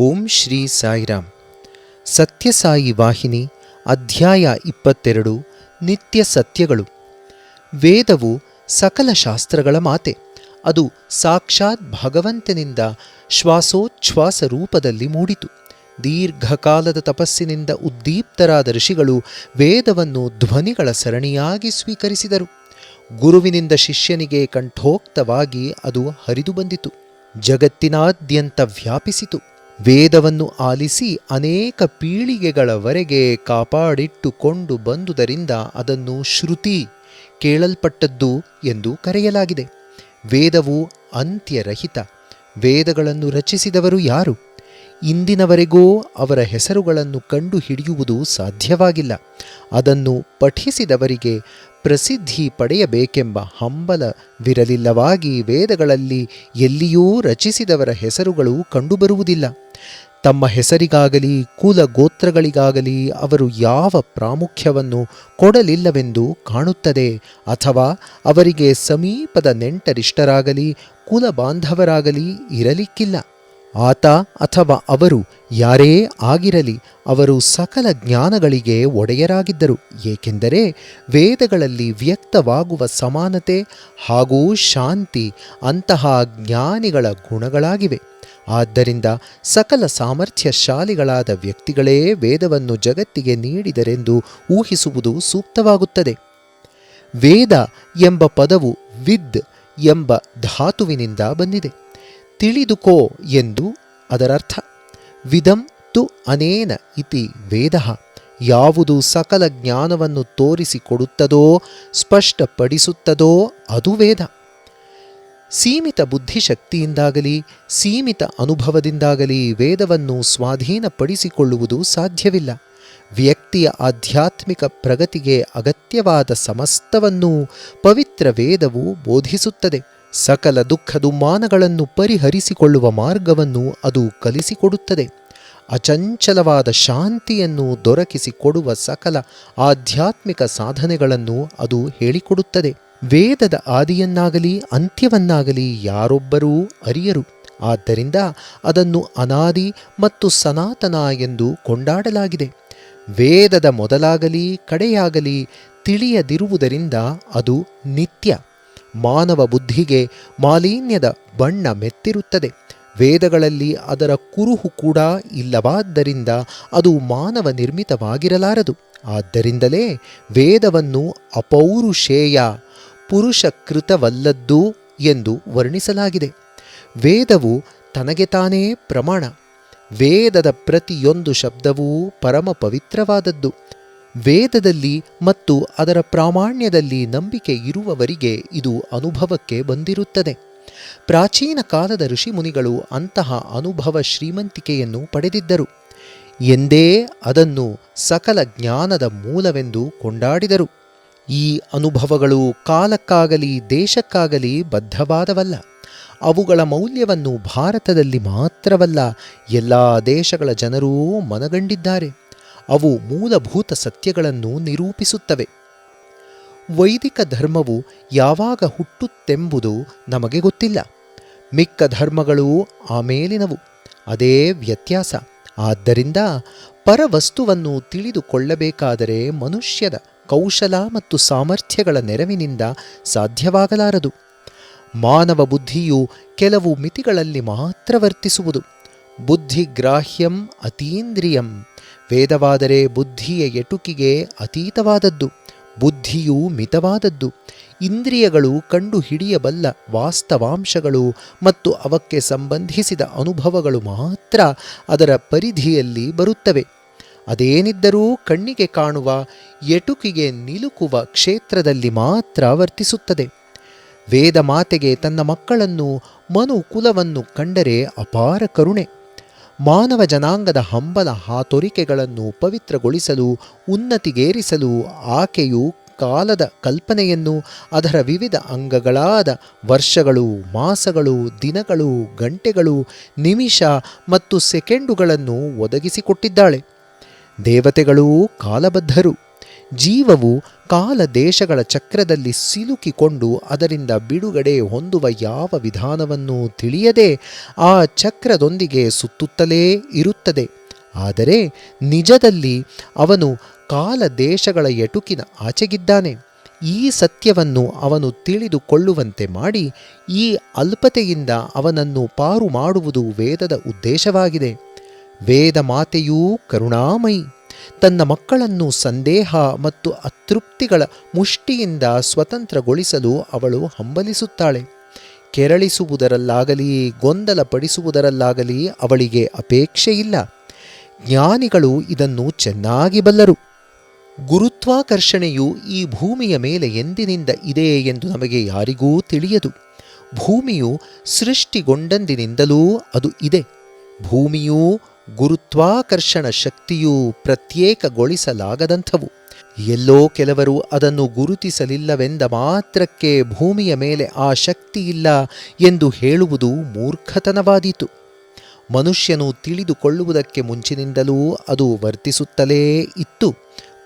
ಓಂ ಶ್ರೀ ಸಾಯಿರಾಮ್. ಸತ್ಯಸಾಯಿ ವಾಹಿನಿ ಅಧ್ಯಾಯ 22. ನಿತ್ಯ ಸತ್ಯಗಳು. ವೇದವು ಸಕಲ ಶಾಸ್ತ್ರಗಳ ಮಾತೆ. ಅದು ಸಾಕ್ಷಾತ್ ಭಗವಂತನಿಂದ ಶ್ವಾಸೋಚ್ಛ್ವಾಸ ರೂಪದಲ್ಲಿ ಮೂಡಿತು. ದೀರ್ಘಕಾಲದ ತಪಸ್ಸಿನಿಂದ ಉದ್ದೀಪ್ತರಾದ ಋಷಿಗಳು ವೇದವನ್ನು ಧ್ವನಿಗಳ ಸರಣಿಯಾಗಿ ಸ್ವೀಕರಿಸಿದರು. ಗುರುವಿನಿಂದ ಶಿಷ್ಯನಿಗೆ ಕಂಠೋಕ್ತವಾಗಿ ಅದು ಹರಿದು ಬಂದಿತು. ಜಗತ್ತಿನಾದ್ಯಂತ ವ್ಯಾಪಿಸಿತು. ವೇದವನ್ನು ಆಲಿಸಿ ಅನೇಕ ಪೀಳಿಗೆಗಳವರೆಗೆ ಕಾಪಾಡಿಟ್ಟುಕೊಂಡು ಬಂದುದರಿಂದ ಅದನ್ನು ಶ್ರುತಿ, ಕೇಳಲ್ಪಟ್ಟದ್ದು ಎಂದು ಕರೆಯಲಾಗಿದೆ. ವೇದವು ಅಂತ್ಯರಹಿತ. ವೇದಗಳನ್ನು ರಚಿಸಿದವರು ಯಾರು? ಇಂದಿನವರೆಗೂ ಅವರ ಹೆಸರುಗಳನ್ನು ಕಂಡುಹಿಡಿಯುವುದು ಸಾಧ್ಯವಾಗಿಲ್ಲ. ಅದನ್ನು ಪಠಿಸಿದವರಿಗೆ ಪ್ರಸಿದ್ಧಿ ಪಡೆಯಬೇಕೆಂಬ ಹಂಬಲವಿರಲಿಲ್ಲವಾಗಿ ವೇದಗಳಲ್ಲಿ ಎಲ್ಲಿಯೂ ರಚಿಸಿದವರ ಹೆಸರುಗಳು ಕಂಡುಬರುವುದಿಲ್ಲ. ತಮ್ಮ ಹೆಸರಿಗಾಗಲಿ ಕುಲ ಗೋತ್ರಗಳಿಗಾಗಲಿ ಅವರು ಯಾವ ಪ್ರಾಮುಖ್ಯವನ್ನು ಕೊಡಲಿಲ್ಲವೆಂದು ಕಾಣುತ್ತದೆ. ಅಥವಾ ಅವರಿಗೆ ಸಮೀಪದ ನೆಂಟರಿಷ್ಟರಾಗಲಿ ಕುಲ ಬಾಂಧವರಾಗಲಿ ಇರಲಿಕ್ಕಿಲ್ಲ. ಆತ ಅಥವಾ ಅವರು ಯಾರೇ ಆಗಿರಲಿ ಅವರು ಸಕಲ ಜ್ಞಾನಗಳಿಗೆ ಒಡೆಯರಾಗಿದ್ದರು. ಏಕೆಂದರೆ ವೇದಗಳಲ್ಲಿ ವ್ಯಕ್ತವಾಗುವ ಸಮಾನತೆ ಹಾಗೂ ಶಾಂತಿ ಅಂತಹ ಜ್ಞಾನಿಗಳ ಗುಣಗಳಾಗಿವೆ. ಆದ್ದರಿಂದ ಸಕಲ ಸಾಮರ್ಥ್ಯಶಾಲಿಗಳಾದ ವ್ಯಕ್ತಿಗಳೇ ವೇದವನ್ನು ಜಗತ್ತಿಗೆ ನೀಡಿದರೆಂದು ಊಹಿಸುವುದು ಸೂಕ್ತವಾಗುತ್ತದೆ. ವೇದ ಎಂಬ ಪದವು ವಿದ್ ಎಂಬ ಧಾತುವಿನಿಂದ ಬಂದಿದೆ. ತಿಳಿದುಕೋ ಎಂದು ಅದರರ್ಥ. ವಿದಂ ತು ಅನೇನ ಇತಿ ವೇದಃ. ಯಾವುದು ಸಕಲ ಜ್ಞಾನವನ್ನು ತೋರಿಸಿಕೊಡುತ್ತದೋ, ಸ್ಪಷ್ಟಪಡಿಸುತ್ತದೋ ಅದು ವೇದ. ಸೀಮಿತ ಬುದ್ಧಿಶಕ್ತಿಯಿಂದಾಗಲಿ ಸೀಮಿತ ಅನುಭವದಿಂದಾಗಲಿ ವೇದವನ್ನು ಸ್ವಾಧೀನಪಡಿಸಿಕೊಳ್ಳುವುದು ಸಾಧ್ಯವಿಲ್ಲ. ವ್ಯಕ್ತಿಯ ಆಧ್ಯಾತ್ಮಿಕ ಪ್ರಗತಿಗೆ ಅಗತ್ಯವಾದ ಸಮಸ್ತವನ್ನೂ ಪವಿತ್ರ ವೇದವು ಬೋಧಿಸುತ್ತದೆ. ಸಕಲ ದುಃಖ ದುಮ್ಮಾನಗಳನ್ನು ಪರಿಹರಿಸಿಕೊಳ್ಳುವ ಮಾರ್ಗವನ್ನು ಅದು ಕಲಿಸಿಕೊಡುತ್ತದೆ. ಅಚಂಚಲವಾದ ಶಾಂತಿಯನ್ನು ದೊರಕಿಸಿಕೊಡುವ ಸಕಲ ಆಧ್ಯಾತ್ಮಿಕ ಸಾಧನೆಗಳನ್ನು ಅದು ಹೇಳಿಕೊಡುತ್ತದೆ. ವೇದದ ಆದಿಯನ್ನಾಗಲಿ ಅಂತ್ಯವನ್ನಾಗಲಿ ಯಾರೊಬ್ಬರೂ ಅರಿಯರು. ಆದ್ದರಿಂದ ಅದನ್ನು ಅನಾದಿ ಮತ್ತು ಸನಾತನ ಎಂದು ಕೊಂಡಾಡಲಾಗಿದೆ. ವೇದದ ಮೊದಲಾಗಲಿ ಕಡೆಯಾಗಲಿ ತಿಳಿಯದಿರುವುದರಿಂದ ಅದು ನಿತ್ಯ. ಮಾನವ ಬುದ್ಧಿಗೆ ಮಾಲಿನ್ಯದ ಬಣ್ಣ ಮೆತ್ತಿರುತ್ತದೆ. ವೇದಗಳಲ್ಲಿ ಅದರ ಕುರುಹು ಕೂಡ ಇಲ್ಲವಾದ್ದರಿಂದ ಅದು ಮಾನವ ನಿರ್ಮಿತವಾಗಿರಲಾರದು. ಆದ್ದರಿಂದಲೇ ವೇದವನ್ನು ಅಪೌರುಷೇಯ, ಪುರುಷಕೃತವಲ್ಲದ್ದು ಎಂದು ವರ್ಣಿಸಲಾಗಿದೆ. ವೇದವು ತನಗೆ ತಾನೇ ಪ್ರಮಾಣ. ವೇದದ ಪ್ರತಿಯೊಂದು ಶಬ್ದವೂ ಪರಮ ಪವಿತ್ರವಾದದ್ದು. ವೇದದಲ್ಲಿ ಮತ್ತು ಅದರ ಪ್ರಾಮಾಣ್ಯದಲ್ಲಿ ನಂಬಿಕೆ ಇರುವವರಿಗೆ ಇದು ಅನುಭವಕ್ಕೆ ಬಂದಿರುತ್ತದೆ. ಪ್ರಾಚೀನ ಕಾಲದ ಋಷಿಮುನಿಗಳು ಅಂತಹ ಅನುಭವ ಶ್ರೀಮಂತಿಕೆಯನ್ನು ಪಡೆದಿದ್ದರು ಎಂದೇ ಅದನ್ನು ಸಕಲ ಜ್ಞಾನದ ಮೂಲವೆಂದು ಕೊಂಡಾಡಿದರು. ಈ ಅನುಭವಗಳು ಕಾಲಕ್ಕಾಗಲಿ ದೇಶಕ್ಕಾಗಲಿ ಬದ್ಧವಾದವಲ್ಲ. ಅವುಗಳ ಮೌಲ್ಯವನ್ನು ಭಾರತದಲ್ಲಿ ಮಾತ್ರವಲ್ಲ, ಎಲ್ಲ ದೇಶಗಳ ಜನರೂ ಮನಗಂಡಿದ್ದಾರೆ. ಅವು ಮೂಲಭೂತ ಸತ್ಯಗಳನ್ನು ನಿರೂಪಿಸುತ್ತವೆ. ವೈದಿಕ ಧರ್ಮವು ಯಾವಾಗ ಹುಟ್ಟುತ್ತೆಂಬುದು ನಮಗೆ ಗೊತ್ತಿಲ್ಲ. ಮಿಕ್ಕ ಧರ್ಮಗಳು ಆಮೇಲಿನವು. ಅದೇ ವ್ಯತ್ಯಾಸ. ಆದ್ದರಿಂದ ಪರವಸ್ತುವನ್ನು ತಿಳಿದುಕೊಳ್ಳಬೇಕಾದರೆ ಮನುಷ್ಯದ ಕೌಶಲ ಮತ್ತು ಸಾಮರ್ಥ್ಯಗಳ ನೆರವಿನಿಂದ ಸಾಧ್ಯವಾಗಲಾರದು. ಮಾನವ ಬುದ್ಧಿಯು ಕೆಲವು ಮಿತಿಗಳಲ್ಲಿ ಮಾತ್ರ ವರ್ತಿಸುವುದು. ಬುದ್ಧಿಗ್ರಾಹ್ಯಂ ಅತೀಂದ್ರಿಯಂ. ವೇದವಾದರೆ ಬುದ್ಧಿಯ ಎಟುಕಿಗೆ ಅತೀತವಾದದ್ದು. ಬುದ್ಧಿಯು ಮಿತವಾದದ್ದು. ಇಂದ್ರಿಯಗಳು ಕಂಡುಹಿಡಿಯಬಲ್ಲ ವಾಸ್ತವಾಂಶಗಳು ಮತ್ತು ಅವಕ್ಕೆ ಸಂಬಂಧಿಸಿದ ಅನುಭವಗಳು ಮಾತ್ರ ಅದರ ಪರಿಧಿಯಲ್ಲಿ ಬರುತ್ತವೆ. ಅದೇನಿದ್ದರೂ ಕಣ್ಣಿಗೆ ಕಾಣುವ ಎಟುಕಿಗೆ ನಿಲುಕುವ ಕ್ಷೇತ್ರದಲ್ಲಿ ಮಾತ್ರ ವರ್ತಿಸುತ್ತದೆ. ವೇದ ಮಾತೆಗೆ ತನ್ನ ಮಕ್ಕಳನ್ನು ಮನುಕುಲವನ್ನು ಕಂಡರೆ ಅಪಾರ ಕರುಣೆ. ಮಾನವ ಜನಾಂಗದ ಹಂಬಲ ಹಾತೊರಿಕೆಗಳನ್ನು ಪವಿತ್ರಗೊಳಿಸಲು, ಉನ್ನತಿಗೇರಿಸಲು ಆಕೆಯು ಕಾಲದ ಕಲ್ಪನೆಯನ್ನು ಅದರ ವಿವಿಧ ಅಂಗಗಳಾದ ವರ್ಷಗಳು, ಮಾಸಗಳು, ದಿನಗಳು, ಗಂಟೆಗಳು, ನಿಮಿಷ ಮತ್ತು ಸೆಕೆಂಡುಗಳನ್ನು ಒದಗಿಸಿಕೊಟ್ಟಿದ್ದಾಳೆ. ದೇವತೆಗಳೂ ಕಾಲಬದ್ಧರು. ಜೀವವು ಕಾಲ ದೇಶಗಳ ಚಕ್ರದಲ್ಲಿ ಸಿಲುಕಿಕೊಂಡು ಅದರಿಂದ ಬಿಡುಗಡೆ ಹೊಂದುವ ಯಾವ ವಿಧಾನವನ್ನು ತಿಳಿಯದೆ ಆ ಚಕ್ರದೊಂದಿಗೆ ಸುತ್ತುತ್ತಲೇ ಇರುತ್ತದೆ. ಆದರೆ ನಿಜದಲ್ಲಿ ಅವನು ಕಾಲ ದೇಶಗಳ ಎಟುಕಿನ ಆಚೆಗಿದ್ದಾನೆ. ಈ ಸತ್ಯವನ್ನು ಅವನು ತಿಳಿದುಕೊಳ್ಳುವಂತೆ ಮಾಡಿ ಈ ಅಲ್ಪತೆಯಿಂದ ಅವನನ್ನು ಪಾರು ಮಾಡುವುದು ವೇದದ ಉದ್ದೇಶವಾಗಿದೆ. ವೇದ ಮಾತೆಯೂ ಕರುಣಾಮಯಿ. ತನ್ನ ಮಕ್ಕಳನ್ನು ಸಂದೇಹ ಮತ್ತು ಅತೃಪ್ತಿಗಳ ಮುಷ್ಟಿಯಿಂದ ಸ್ವತಂತ್ರಗೊಳಿಸಲು ಅವಳು ಹಂಬಲಿಸುತ್ತಾಳೆ. ಕೆರಳಿಸುವುದರಲ್ಲಾಗಲಿ ಗೊಂದಲಪಡಿಸುವುದರಲ್ಲಾಗಲಿ ಅವಳಿಗೆ ಅಪೇಕ್ಷೆಯಿಲ್ಲ. ಜ್ಞಾನಿಗಳು ಇದನ್ನು ಚೆನ್ನಾಗಿ ಬಲ್ಲರು. ಗುರುತ್ವಾಕರ್ಷಣೆಯು ಈ ಭೂಮಿಯ ಮೇಲೆ ಎಂದಿನಿಂದ ಇದೆ ಎಂದು ನಮಗೆ ಯಾರಿಗೂ ತಿಳಿಯದು. ಭೂಮಿಯು ಸೃಷ್ಟಿಗೊಂಡಂದಿನಿಂದಲೂ ಅದು ಇದೆ. ಭೂಮಿಯೂ ಗುರುತ್ವಾಕರ್ಷಣ ಶಕ್ತಿಯೂ ಪ್ರತ್ಯೇಕಗೊಳಿಸಲಾಗದಂಥವು. ಎಲ್ಲೋ ಕೆಲವರು ಅದನ್ನು ಗುರುತಿಸಲಿಲ್ಲವೆಂದ ಮಾತ್ರಕ್ಕೆ ಭೂಮಿಯ ಮೇಲೆ ಆ ಶಕ್ತಿಯಿಲ್ಲ ಎಂದು ಹೇಳುವುದು ಮೂರ್ಖತನವಾದೀತು. ಮನುಷ್ಯನು ತಿಳಿದುಕೊಳ್ಳುವುದಕ್ಕೆ ಮುಂಚಿನಿಂದಲೂ ಅದು ವರ್ತಿಸುತ್ತಲೇ ಇತ್ತು.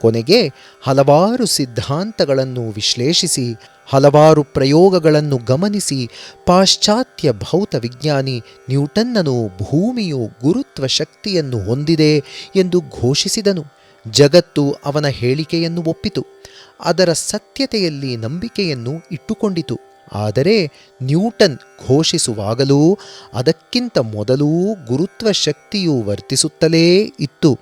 ಕೊನೆಗೆ ಹಲವಾರು ಸಿದ್ಧಾಂತಗಳನ್ನು ವಿಶ್ಲೇಷಿಸಿ ಹಲವಾರು ಪ್ರಯೋಗಗಳನ್ನು ಗಮನಿಸಿ ಪಾಶ್ಚಾತ್ಯ ಭೌತ ವಿಜ್ಞಾನಿ ನ್ಯೂಟನ್ನನು ಭೂಮಿಯು ಗುರುತ್ವ ಶಕ್ತಿಯನ್ನು ಹೊಂದಿದೆ ಎಂದು ಘೋಷಿಸಿದನು. ಜಗತ್ತು ಅವನ ಹೇಳಿಕೆಯನ್ನು ಒಪ್ಪಿತು. ಅದರ ಸತ್ಯತೆಯಲ್ಲಿ ನಂಬಿಕೆಯನ್ನು ಇಟ್ಟುಕೊಂಡಿತು. ಆದರೆ ನ್ಯೂಟನ್ ಘೋಷಿಸುವಾಗಲೂ ಅದಕ್ಕಿಂತ ಮೊದಲೂ ಗುರುತ್ವ ಶಕ್ತಿಯು ವರ್ತಿಸುತ್ತಲೇ ಇತ್ತು.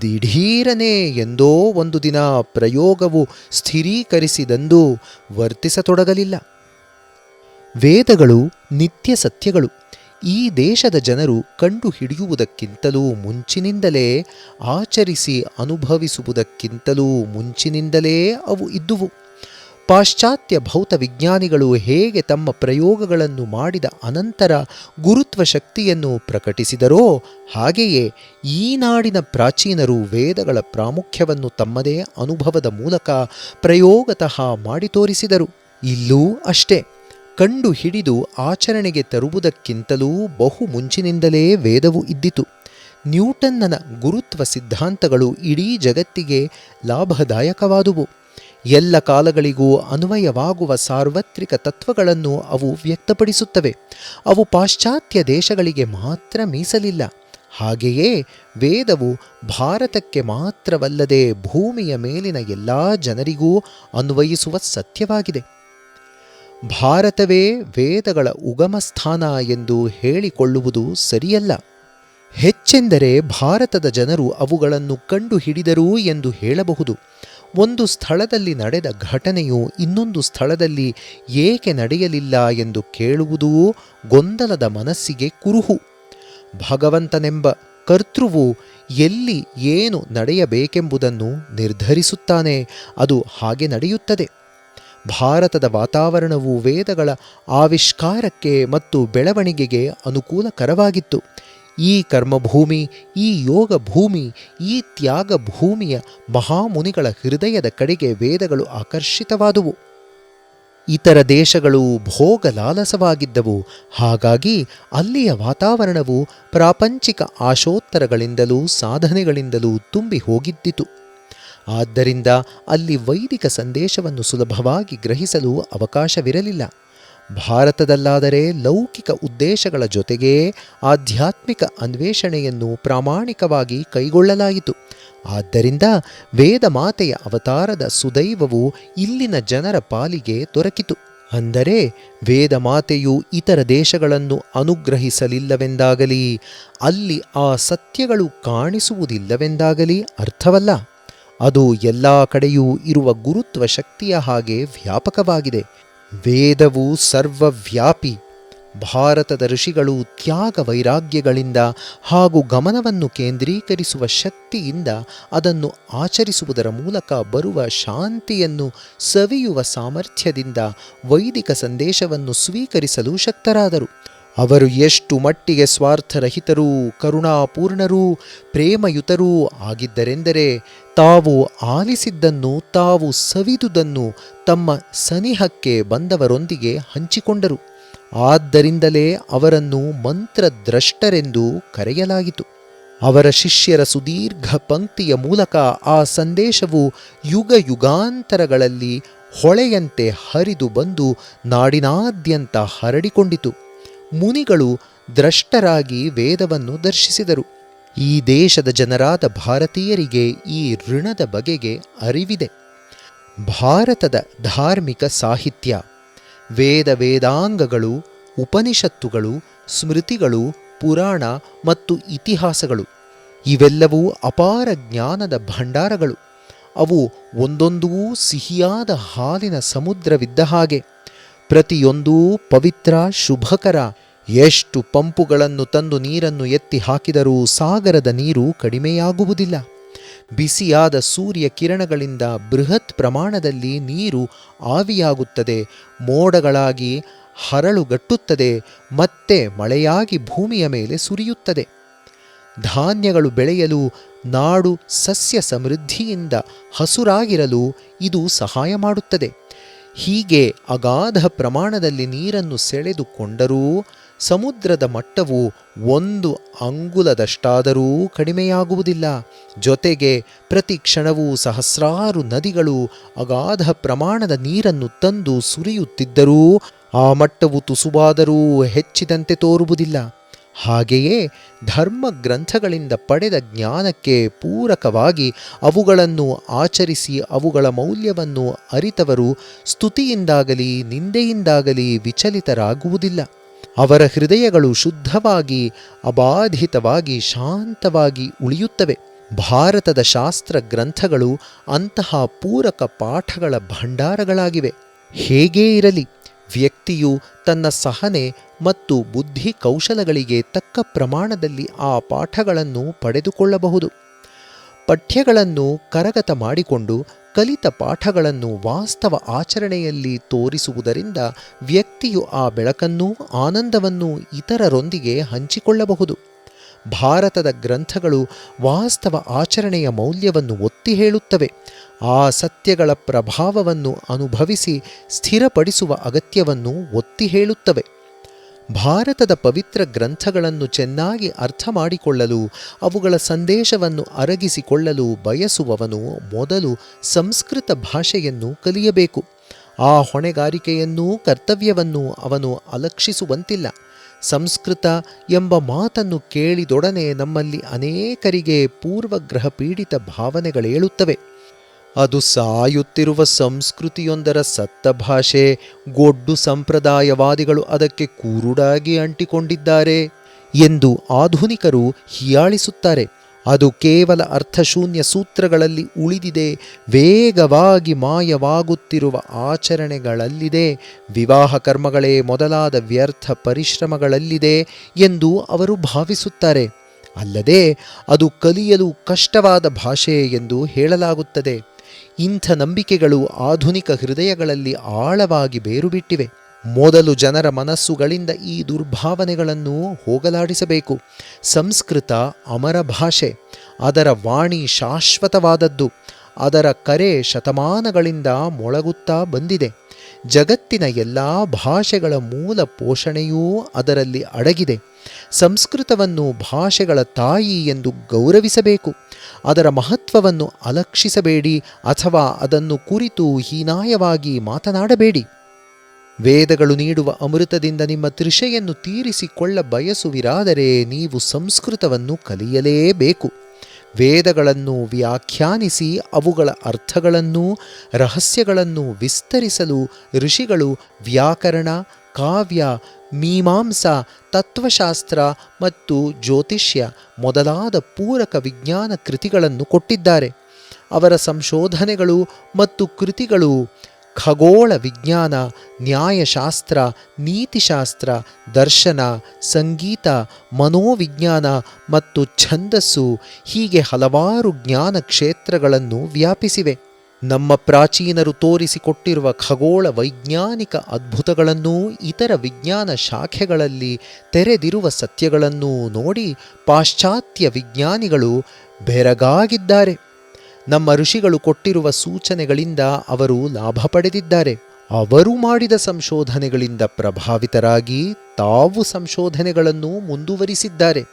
ದಿಢೀರನೆ ಎಂದೋ ಒಂದು ದಿನ ಪ್ರಯೋಗವು ಸ್ಥಿರೀಕರಿಸಿದಂದು ವರ್ತಿಸತೊಡಗಲಿಲ್ಲ. ವೇದಗಳು ನಿತ್ಯ ಸತ್ಯಗಳು. ಈ ದೇಶದ ಜನರು ಕಂಡುಹಿಡಿಯುವುದಕ್ಕಿಂತಲೂ ಮುಂಚಿನಿಂದಲೇ, ಆಚರಿಸಿ ಅನುಭವಿಸುವುದಕ್ಕಿಂತಲೂ ಮುಂಚಿನಿಂದಲೇ ಅವು ಇದ್ದುವು. ಪಾಶ್ಚಾತ್ಯ ಭೌತ ವಿಜ್ಞಾನಿಗಳು ಹೇಗೆ ತಮ್ಮ ಪ್ರಯೋಗಗಳನ್ನು ಮಾಡಿದ ಅನಂತರ ಗುರುತ್ವ ಶಕ್ತಿಯನ್ನು ಪ್ರಕಟಿಸಿದರೋ ಹಾಗೆಯೇ ಈ ನಾಡಿನ ಪ್ರಾಚೀನರು ವೇದಗಳ ಪ್ರಾಮುಖ್ಯವನ್ನು ತಮ್ಮದೇ ಅನುಭವದ ಮೂಲಕ ಪ್ರಯೋಗತಃ ಮಾಡಿ ತೋರಿಸಿದರು. ಇಲ್ಲೂ ಅಷ್ಟೇ. ಕಂಡು ಹಿಡಿದು ಆಚರಣೆಗೆ ತರುವುದಕ್ಕಿಂತಲೂ ಬಹು ಮುಂಚಿನಿಂದಲೇ ವೇದವು ಇದ್ದಿತು. ನ್ಯೂಟನ್ನನ ಗುರುತ್ವ ಸಿದ್ಧಾಂತಗಳು ಇಡೀ ಜಗತ್ತಿಗೆ ಲಾಭದಾಯಕವಾದುವು. ಎಲ್ಲ ಕಾಲಗಳಿಗೂ ಅನ್ವಯವಾಗುವ ಸಾರ್ವತ್ರಿಕ ತತ್ವಗಳನ್ನು ಅವು ವ್ಯಕ್ತಪಡಿಸುತ್ತವೆ. ಅವು ಪಾಶ್ಚಾತ್ಯ ದೇಶಗಳಿಗೆ ಮಾತ್ರ ಮೀಸಲಿಲ್ಲ. ಹಾಗೆಯೇ ವೇದವು ಭಾರತಕ್ಕೆ ಮಾತ್ರವಲ್ಲದೆ ಭೂಮಿಯ ಮೇಲಿನ ಎಲ್ಲ ಜನರಿಗೂ ಅನ್ವಯಿಸುವ ಸತ್ಯವಾಗಿದೆ. ಭಾರತವೇ ವೇದಗಳ ಉಗಮಸ್ಥಾನ ಎಂದು ಹೇಳಿಕೊಳ್ಳುವುದು ಸರಿಯಲ್ಲ. ಹೆಚ್ಚೆಂದರೆ ಭಾರತದ ಜನರು ಅವುಗಳನ್ನು ಕಂಡುಹಿಡಿದರು ಎಂದು ಹೇಳಬಹುದು. ಒಂದು ಸ್ಥಳದಲ್ಲಿ ನಡೆದ ಘಟನೆಯು ಇನ್ನೊಂದು ಸ್ಥಳದಲ್ಲಿ ಏಕೆ ನಡೆಯಲಿಲ್ಲ ಎಂದು ಕೇಳುವುದೂ ಗೊಂದಲದ ಮನಸ್ಸಿಗೆ ಕುರುಹು. ಭಗವಂತನೆಂಬ ಕರ್ತೃವು ಎಲ್ಲಿ ಏನು ನಡೆಯಬೇಕೆಂಬುದನ್ನು ನಿರ್ಧರಿಸುತ್ತಾನೆ. ಅದು ಹಾಗೆ ನಡೆಯುತ್ತದೆ. ಭಾರತದ ವಾತಾವರಣವು ವೇದಗಳ ಆವಿಷ್ಕಾರಕ್ಕೆ ಮತ್ತು ಬೆಳವಣಿಗೆಗೆ ಅನುಕೂಲಕರವಾಗಿತ್ತು. ಈ ಕರ್ಮಭೂಮಿ, ಈ ಯೋಗ ಭೂಮಿ, ಈ ತ್ಯಾಗ ಭೂಮಿಯ ಮಹಾಮುನಿಗಳ ಹೃದಯದ ಕಡೆಗೆ ವೇದಗಳು ಆಕರ್ಷಿತವಾದುವು. ಇತರ ದೇಶಗಳು ಭೋಗಲಾಲಸವಾಗಿದ್ದವು. ಹಾಗಾಗಿ ಅಲ್ಲಿಯ ವಾತಾವರಣವು ಪ್ರಾಪಂಚಿಕ ಆಶೋತ್ತರಗಳಿಂದಲೂ ಸಾಧನೆಗಳಿಂದಲೂ ತುಂಬಿ ಹೋಗಿದ್ದಿತು. ಆದ್ದರಿಂದ ಅಲ್ಲಿ ವೈದಿಕ ಸಂದೇಶವನ್ನು ಸುಲಭವಾಗಿ ಗ್ರಹಿಸಲು ಅವಕಾಶವಿರಲಿಲ್ಲ. ಭಾರತದಲ್ಲಾದರೆ ಲೌಕಿಕ ಉದ್ದೇಶಗಳ ಜೊತೆಗೇ ಆಧ್ಯಾತ್ಮಿಕ ಅನ್ವೇಷಣೆಯನ್ನು ಪ್ರಾಮಾಣಿಕವಾಗಿ ಕೈಗೊಳ್ಳಲಾಯಿತು. ಆದ್ದರಿಂದ ವೇದಮಾತೆಯ ಅವತಾರದ ಸುದೈವವು ಇಲ್ಲಿನ ಜನರ ಪಾಲಿಗೆ ದೊರಕಿತು. ಅಂದರೆ ವೇದಮಾತೆಯು ಇತರ ದೇಶಗಳನ್ನು ಅನುಗ್ರಹಿಸಲಿಲ್ಲವೆಂದಾಗಲಿ, ಅಲ್ಲಿ ಆ ಸತ್ಯಗಳು ಕಾಣಿಸುವುದಿಲ್ಲವೆಂದಾಗಲಿ ಅರ್ಥವಲ್ಲ. ಅದು ಎಲ್ಲ ಕಡೆಯೂ ಇರುವ ಗುರುತ್ವ ಶಕ್ತಿಯ ಹಾಗೆ ವ್ಯಾಪಕವಾಗಿದೆ. ವೇದವು ಸರ್ವವ್ಯಾಪಿ. ಭಾರತದ ಋಷಿಗಳು ತ್ಯಾಗ ವೈರಾಗ್ಯಗಳಿಂದ ಹಾಗೂ ಗಮನವನ್ನು ಕೇಂದ್ರೀಕರಿಸುವ ಶಕ್ತಿಯಿಂದ ಅದನ್ನು ಆಚರಿಸುವುದರ ಮೂಲಕ ಬರುವ ಶಾಂತಿಯನ್ನು ಸವಿಯುವ ಸಾಮರ್ಥ್ಯದಿಂದ ವೈದಿಕ ಸಂದೇಶವನ್ನು ಸ್ವೀಕರಿಸಲು ಶಕ್ತರಾದರು. ಅವರು ಎಷ್ಟು ಮಟ್ಟಿಗೆ ಸ್ವಾರ್ಥರಹಿತರೂ ಕರುಣಾಪೂರ್ಣರೂ ಪ್ರೇಮಯುತರೂ ಆಗಿದ್ದರೆಂದರೆ ತಾವು ಆಲಿಸಿದ್ದನ್ನು, ತಾವು ಸವಿದುದನ್ನು ತಮ್ಮ ಸನಿಹಕ್ಕೆ ಬಂದವರೊಂದಿಗೆ ಹಂಚಿಕೊಂಡರು. ಆದ್ದರಿಂದಲೇ ಅವರನ್ನು ಮಂತ್ರದ್ರಷ್ಟರೆಂದು ಕರೆಯಲಾಯಿತು. ಅವರ ಶಿಷ್ಯರ ಸುದೀರ್ಘ ಪಂಕ್ತಿಯ ಮೂಲಕ ಆ ಸಂದೇಶವು ಯುಗ ಯುಗಾಂತರಗಳಲ್ಲಿ ಹೊಳೆಯಂತೆ ಹರಿದು ಬಂದು ನಾಡಿನಾದ್ಯಂತ ಹರಡಿಕೊಂಡಿತು. ಮುನಿಗಳು ದ್ರಷ್ಟರಾಗಿ ವೇದವನ್ನು ದರ್ಶಿಸಿದರು. ಈ ದೇಶದ ಜನರಾದ ಭಾರತೀಯರಿಗೆ ಈ ಋಣದ ಬಗೆಗೆ ಅರಿವಿದೆ. ಭಾರತದ ಧಾರ್ಮಿಕ ಸಾಹಿತ್ಯ, ವೇದ ವೇದಾಂಗಗಳು, ಉಪನಿಷತ್ತುಗಳು, ಸ್ಮೃತಿಗಳು, ಪುರಾಣ ಮತ್ತು ಇತಿಹಾಸಗಳು ಇವೆಲ್ಲವೂ ಅಪಾರ ಜ್ಞಾನದ ಭಂಡಾರಗಳು. ಅವು ಒಂದೊಂದೂ ಸಿಹಿಯಾದ ಹಾಲಿನ ಸಮುದ್ರವಿದ್ದ ಹಾಗೆ. ಪ್ರತಿಯೊಂದೂ ಪವಿತ್ರ, ಶುಭಕರ. ಎಷ್ಟು ಪಂಪುಗಳನ್ನು ತಂದು ನೀರನ್ನು ಎತ್ತಿ ಹಾಕಿದರೂ ಸಾಗರದ ನೀರು ಕಡಿಮೆಯಾಗುವುದಿಲ್ಲ. ಬಿಸಿಯಾದ ಸೂರ್ಯ ಕಿರಣಗಳಿಂದ ಬೃಹತ್ ಪ್ರಮಾಣದಲ್ಲಿ ನೀರು ಆವಿಯಾಗುತ್ತದೆ, ಮೋಡಗಳಾಗಿ ಹರಳುಗಟ್ಟುತ್ತದೆ, ಮತ್ತೆ ಮಳೆಯಾಗಿ ಭೂಮಿಯ ಮೇಲೆ ಸುರಿಯುತ್ತದೆ. ಧಾನ್ಯಗಳು ಬೆಳೆಯಲು, ನಾಡು ಸಸ್ಯ ಸಮೃದ್ಧಿಯಿಂದ ಹಸುರಾಗಿರಲು ಇದು ಸಹಾಯ ಮಾಡುತ್ತದೆ. ಹೀಗೆ ಅಗಾಧ ಪ್ರಮಾಣದಲ್ಲಿ ನೀರನ್ನು ಸೆಳೆದುಕೊಂಡರೂ ಸಮುದ್ರದ ಮಟ್ಟವು 1 ಅಂಗುಲದಷ್ಟಾದರೂ ಕಡಿಮೆಯಾಗುವುದಿಲ್ಲ. ಜೊತೆಗೆ ಪ್ರತಿ ಕ್ಷಣವೂ ಸಹಸ್ರಾರು ನದಿಗಳು ಅಗಾಧ ಪ್ರಮಾಣದ ನೀರನ್ನು ತಂದು ಸುರಿಯುತ್ತಿದ್ದರೂ ಆ ಮಟ್ಟವು ತುಸುವಾದರೂ ಹೆಚ್ಚಿದಂತೆ ತೋರುವುದಿಲ್ಲ. ಹಾಗೆಯೇ ಧರ್ಮ ಗ್ರಂಥಗಳಿಂದ ಪಡೆದ ಜ್ಞಾನಕ್ಕೆ ಪೂರಕವಾಗಿ ಅವುಗಳನ್ನು ಆಚರಿಸಿ ಅವುಗಳ ಮೌಲ್ಯವನ್ನು ಅರಿತವರು ಸ್ತುತಿಯಿಂದಾಗಲಿ ನಿಂದೆಯಿಂದಾಗಲಿ ವಿಚಲಿತರಾಗುವುದಿಲ್ಲ. ಅವರ ಹೃದಯಗಳು ಶುದ್ಧವಾಗಿ, ಅಬಾಧಿತವಾಗಿ, ಶಾಂತವಾಗಿ ಉಳಿಯುತ್ತವೆ. ಭಾರತದ ಶಾಸ್ತ್ರ ಗ್ರಂಥಗಳು ಅಂತಹ ಪೂರಕ ಪಾಠಗಳ ಭಂಡಾರಗಳಾಗಿವೆ. ಹೇಗೇ ಇರಲಿ, ವ್ಯಕ್ತಿಯು ತನ್ನ ಸಹನೆ ಮತ್ತು ಬುದ್ಧಿ ಕೌಶಲಗಳಿಗೆ ತಕ್ಕ ಪ್ರಮಾಣದಲ್ಲಿ ಆ ಪಾಠಗಳನ್ನು ಪಡೆದುಕೊಳ್ಳಬಹುದು. ಪಠ್ಯಗಳನ್ನು ಕರಗತ ಮಾಡಿಕೊಂಡು ಕಲಿತ ಪಾಠಗಳನ್ನು ವಾಸ್ತವ ಆಚರಣೆಯಲ್ಲಿ ತೋರಿಸುವುದರಿಂದ ವ್ಯಕ್ತಿಯು ಆ ಬೆಳಕನ್ನೂ ಆನಂದವನ್ನೂ ಇತರರೊಂದಿಗೆ ಹಂಚಿಕೊಳ್ಳಬಹುದು. ಭಾರತದ ಗ್ರಂಥಗಳು ವಾಸ್ತವ ಆಚರಣೆಯ ಮೌಲ್ಯವನ್ನು ಒತ್ತಿ ಹೇಳುತ್ತವೆ. ಆ ಸತ್ಯಗಳ ಪ್ರಭಾವವನ್ನು ಅನುಭವಿಸಿ ಸ್ಥಿರಪಡಿಸುವ ಅಗತ್ಯವನ್ನು ಒತ್ತಿ ಹೇಳುತ್ತವೆ. ಭಾರತದ ಪವಿತ್ರ ಗ್ರಂಥಗಳನ್ನು ಚೆನ್ನಾಗಿ ಅರ್ಥ ಮಾಡಿಕೊಳ್ಳಲು, ಅವುಗಳ ಸಂದೇಶವನ್ನು ಅರಗಿಸಿಕೊಳ್ಳಲು ಬಯಸುವವನು ಮೊದಲು ಸಂಸ್ಕೃತ ಭಾಷೆಯನ್ನು ಕಲಿಯಬೇಕು. ಆ ಹೊಣೆಗಾರಿಕೆಯನ್ನೂ ಕರ್ತವ್ಯವನ್ನೂ ಅವನು ಅಲಕ್ಷಿಸುವಂತಿಲ್ಲ. ಸಂಸ್ಕೃತ ಎಂಬ ಮಾತನ್ನು ಕೇಳಿದೊಡನೆ ನಮ್ಮಲ್ಲಿ ಅನೇಕರಿಗೆ ಪೂರ್ವಗ್ರಹ ಪೀಡಿತ ಭಾವನೆಗಳೇಳುತ್ತವೆ. ಅದು ಸಾಯುತ್ತಿರುವ ಸಂಸ್ಕೃತಿಯೊಂದರ ಸತ್ತ ಭಾಷೆ, ಗೊಡ್ಡು ಸಂಪ್ರದಾಯವಾದಿಗಳು ಅದಕ್ಕೆ ಕುರುಡಾಗಿ ಅಂಟಿಕೊಂಡಿದ್ದಾರೆ ಎಂದು ಆಧುನಿಕರು ಹೀಯಾಳಿಸುತ್ತಾರೆ. ಅದು ಕೇವಲ ಅರ್ಥಶೂನ್ಯ ಸೂತ್ರಗಳಲ್ಲಿ ಉಳಿದಿದೆ, ವೇಗವಾಗಿ ಮಾಯವಾಗುತ್ತಿರುವ ಆಚರಣೆಗಳಲ್ಲಿದೆ, ವಿವಾಹ ಕರ್ಮಗಳೇ ಮೊದಲಾದ ವ್ಯರ್ಥ ಪರಿಶ್ರಮಗಳಲ್ಲಿದೆ ಎಂದು ಅವರು ಭಾವಿಸುತ್ತಾರೆ. ಅಲ್ಲದೆ ಅದು ಕಲಿಯಲು ಕಷ್ಟವಾದ ಭಾಷೆ ಎಂದು ಹೇಳಲಾಗುತ್ತದೆ. ಇಂಥ ನಂಬಿಕೆಗಳು ಆಧುನಿಕ ಹೃದಯಗಳಲ್ಲಿ ಆಳವಾಗಿ ಬೇರುಬಿಟ್ಟಿವೆ. ಮೊದಲು ಜನರ ಮನಸ್ಸುಗಳಿಂದ ಈ ದುರ್ಭಾವನೆಗಳನ್ನು ಹೋಗಲಾಡಿಸಬೇಕು. ಸಂಸ್ಕೃತ ಅಮರ ಭಾಷೆ, ಅದರ ವಾಣಿ ಶಾಶ್ವತವಾದದ್ದು, ಅದರ ಕರೆ ಶತಮಾನಗಳಿಂದ ಮೊಳಗುತ್ತಾ ಬಂದಿದೆ. ಜಗತ್ತಿನ ಎಲ್ಲ ಭಾಷೆಗಳ ಮೂಲ ಪೋಷಣೆಯೂ ಅದರಲ್ಲಿ ಅಡಗಿದೆ. ಸಂಸ್ಕೃತವನ್ನು ಭಾಷೆಗಳ ತಾಯಿ ಎಂದು ಗೌರವಿಸಬೇಕು. ಅದರ ಮಹತ್ವವನ್ನು ಅಲಕ್ಷಿಸಬೇಡಿ ಅಥವಾ ಅದನ್ನು ಕುರಿತು ಹೀನಾಯವಾಗಿ ಮಾತನಾಡಬೇಡಿ. ವೇದಗಳು ನೀಡುವ ಅಮೃತದಿಂದ ನಿಮ್ಮ ತೃಷೆಯನ್ನು ತೀರಿಸಿಕೊಳ್ಳ ಬಯಸುವಿರಾದರೆ ನೀವು ಸಂಸ್ಕೃತವನ್ನು ಕಲಿಯಲೇಬೇಕು. ವೇದಗಳನ್ನು ವ್ಯಾಖ್ಯಾನಿಸಿ ಅವುಗಳ ಅರ್ಥಗಳನ್ನು, ರಹಸ್ಯಗಳನ್ನು ವಿಸ್ತರಿಸಲು ಋಷಿಗಳು ವ್ಯಾಕರಣ, ಕಾವ್ಯ, ಮೀಮಾಂಸಾ, ತತ್ವಶಾಸ್ತ್ರ ಮತ್ತು ಜ್ಯೋತಿಷ್ಯ ಮೊದಲಾದ ಪೂರಕ ವಿಜ್ಞಾನ ಕೃತಿಗಳನ್ನು ಕೊಟ್ಟಿದ್ದಾರೆ. ಅವರ ಸಂಶೋಧನೆಗಳು ಮತ್ತು ಕೃತಿಗಳು ಖಗೋಳ ವಿಜ್ಞಾನ, ನ್ಯಾಯಶಾಸ್ತ್ರ, ನೀತಿಶಾಸ್ತ್ರ, ದರ್ಶನ, ಸಂಗೀತ, ಮನೋವಿಜ್ಞಾನ ಮತ್ತು ಛಂದಸ್ಸು ಹೀಗೆ ಹಲವಾರು ಜ್ಞಾನ ಕ್ಷೇತ್ರಗಳನ್ನು ವ್ಯಾಪಿಸಿವೆ. ನಮ್ಮ ಪ್ರಾಚೀನರು ತೋರಿಸಿಕೊಟ್ಟಿರುವ ಖಗೋಳ ವೈಜ್ಞಾನಿಕ ಅದ್ಭುತಗಳನ್ನೂ ಇತರ ವಿಜ್ಞಾನ ಶಾಖೆಗಳಲ್ಲಿ ತೆರೆದಿರುವ ಸತ್ಯಗಳನ್ನೂ ನೋಡಿ ಪಾಶ್ಚಾತ್ಯ ವಿಜ್ಞಾನಿಗಳು ಬೆರಗಾಗಿದ್ದಾರೆ. ನಮ್ಮ ಋಷಿಗಳು ಕೊಟ್ಟಿರುವ ಸೂಚನೆಗಳಿಂದ ಅವರು ಲಾಭ ಪಡೆದಿದ್ದಾರೆ. ಅವರು ಮಾಡಿದ ಸಂಶೋಧನೆಗಳಿಂದ ಪ್ರಭಾವಿತರಾಗಿ ತಾವು ಸಂಶೋಧನೆಗಳನ್ನು ಮುಂದುವರಿಸಿದ್ದಾರೆ.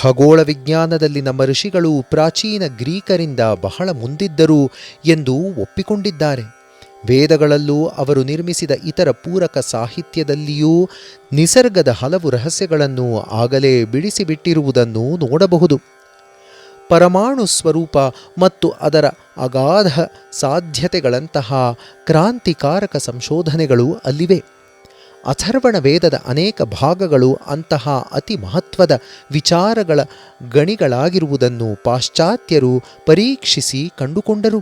ಖಗೋಳ ವಿಜ್ಞಾನದಲ್ಲಿ ನಮ್ಮ ಋಷಿಗಳು ಪ್ರಾಚೀನ ಗ್ರೀಕರಿಂದ ಬಹಳ ಮುಂದಿದ್ದರು ಎಂದು ಒಪ್ಪಿಕೊಂಡಿದ್ದಾರೆ. ವೇದಗಳಲ್ಲೂ ಅವರು ನಿರ್ಮಿಸಿದ ಇತರ ಪೂರಕ ಸಾಹಿತ್ಯದಲ್ಲಿಯೂ ನಿಸರ್ಗದ ಹಲವು ರಹಸ್ಯಗಳನ್ನು ಆಗಲೇ ಬಿಡಿಸಿಬಿಟ್ಟಿರುವುದನ್ನು ನೋಡಬಹುದು. ಪರಮಾಣು ಸ್ವರೂಪ ಮತ್ತು ಅದರ ಅಗಾಧ ಸಾಧ್ಯತೆಗಳಂತಹ ಕ್ರಾಂತಿಕಾರಕ ಸಂಶೋಧನೆಗಳು ಅಲ್ಲಿವೆ. ಅಥರ್ವಣ ವೇದದ ಅನೇಕ ಭಾಗಗಳು ಅಂತಹ ಅತಿ ಮಹತ್ವದ ವಿಚಾರಗಳ ಗಣಿಗಳಾಗಿರುವುದನ್ನು ಪಾಶ್ಚಾತ್ಯರು ಪರೀಕ್ಷಿಸಿ ಕಂಡುಕೊಂಡರು.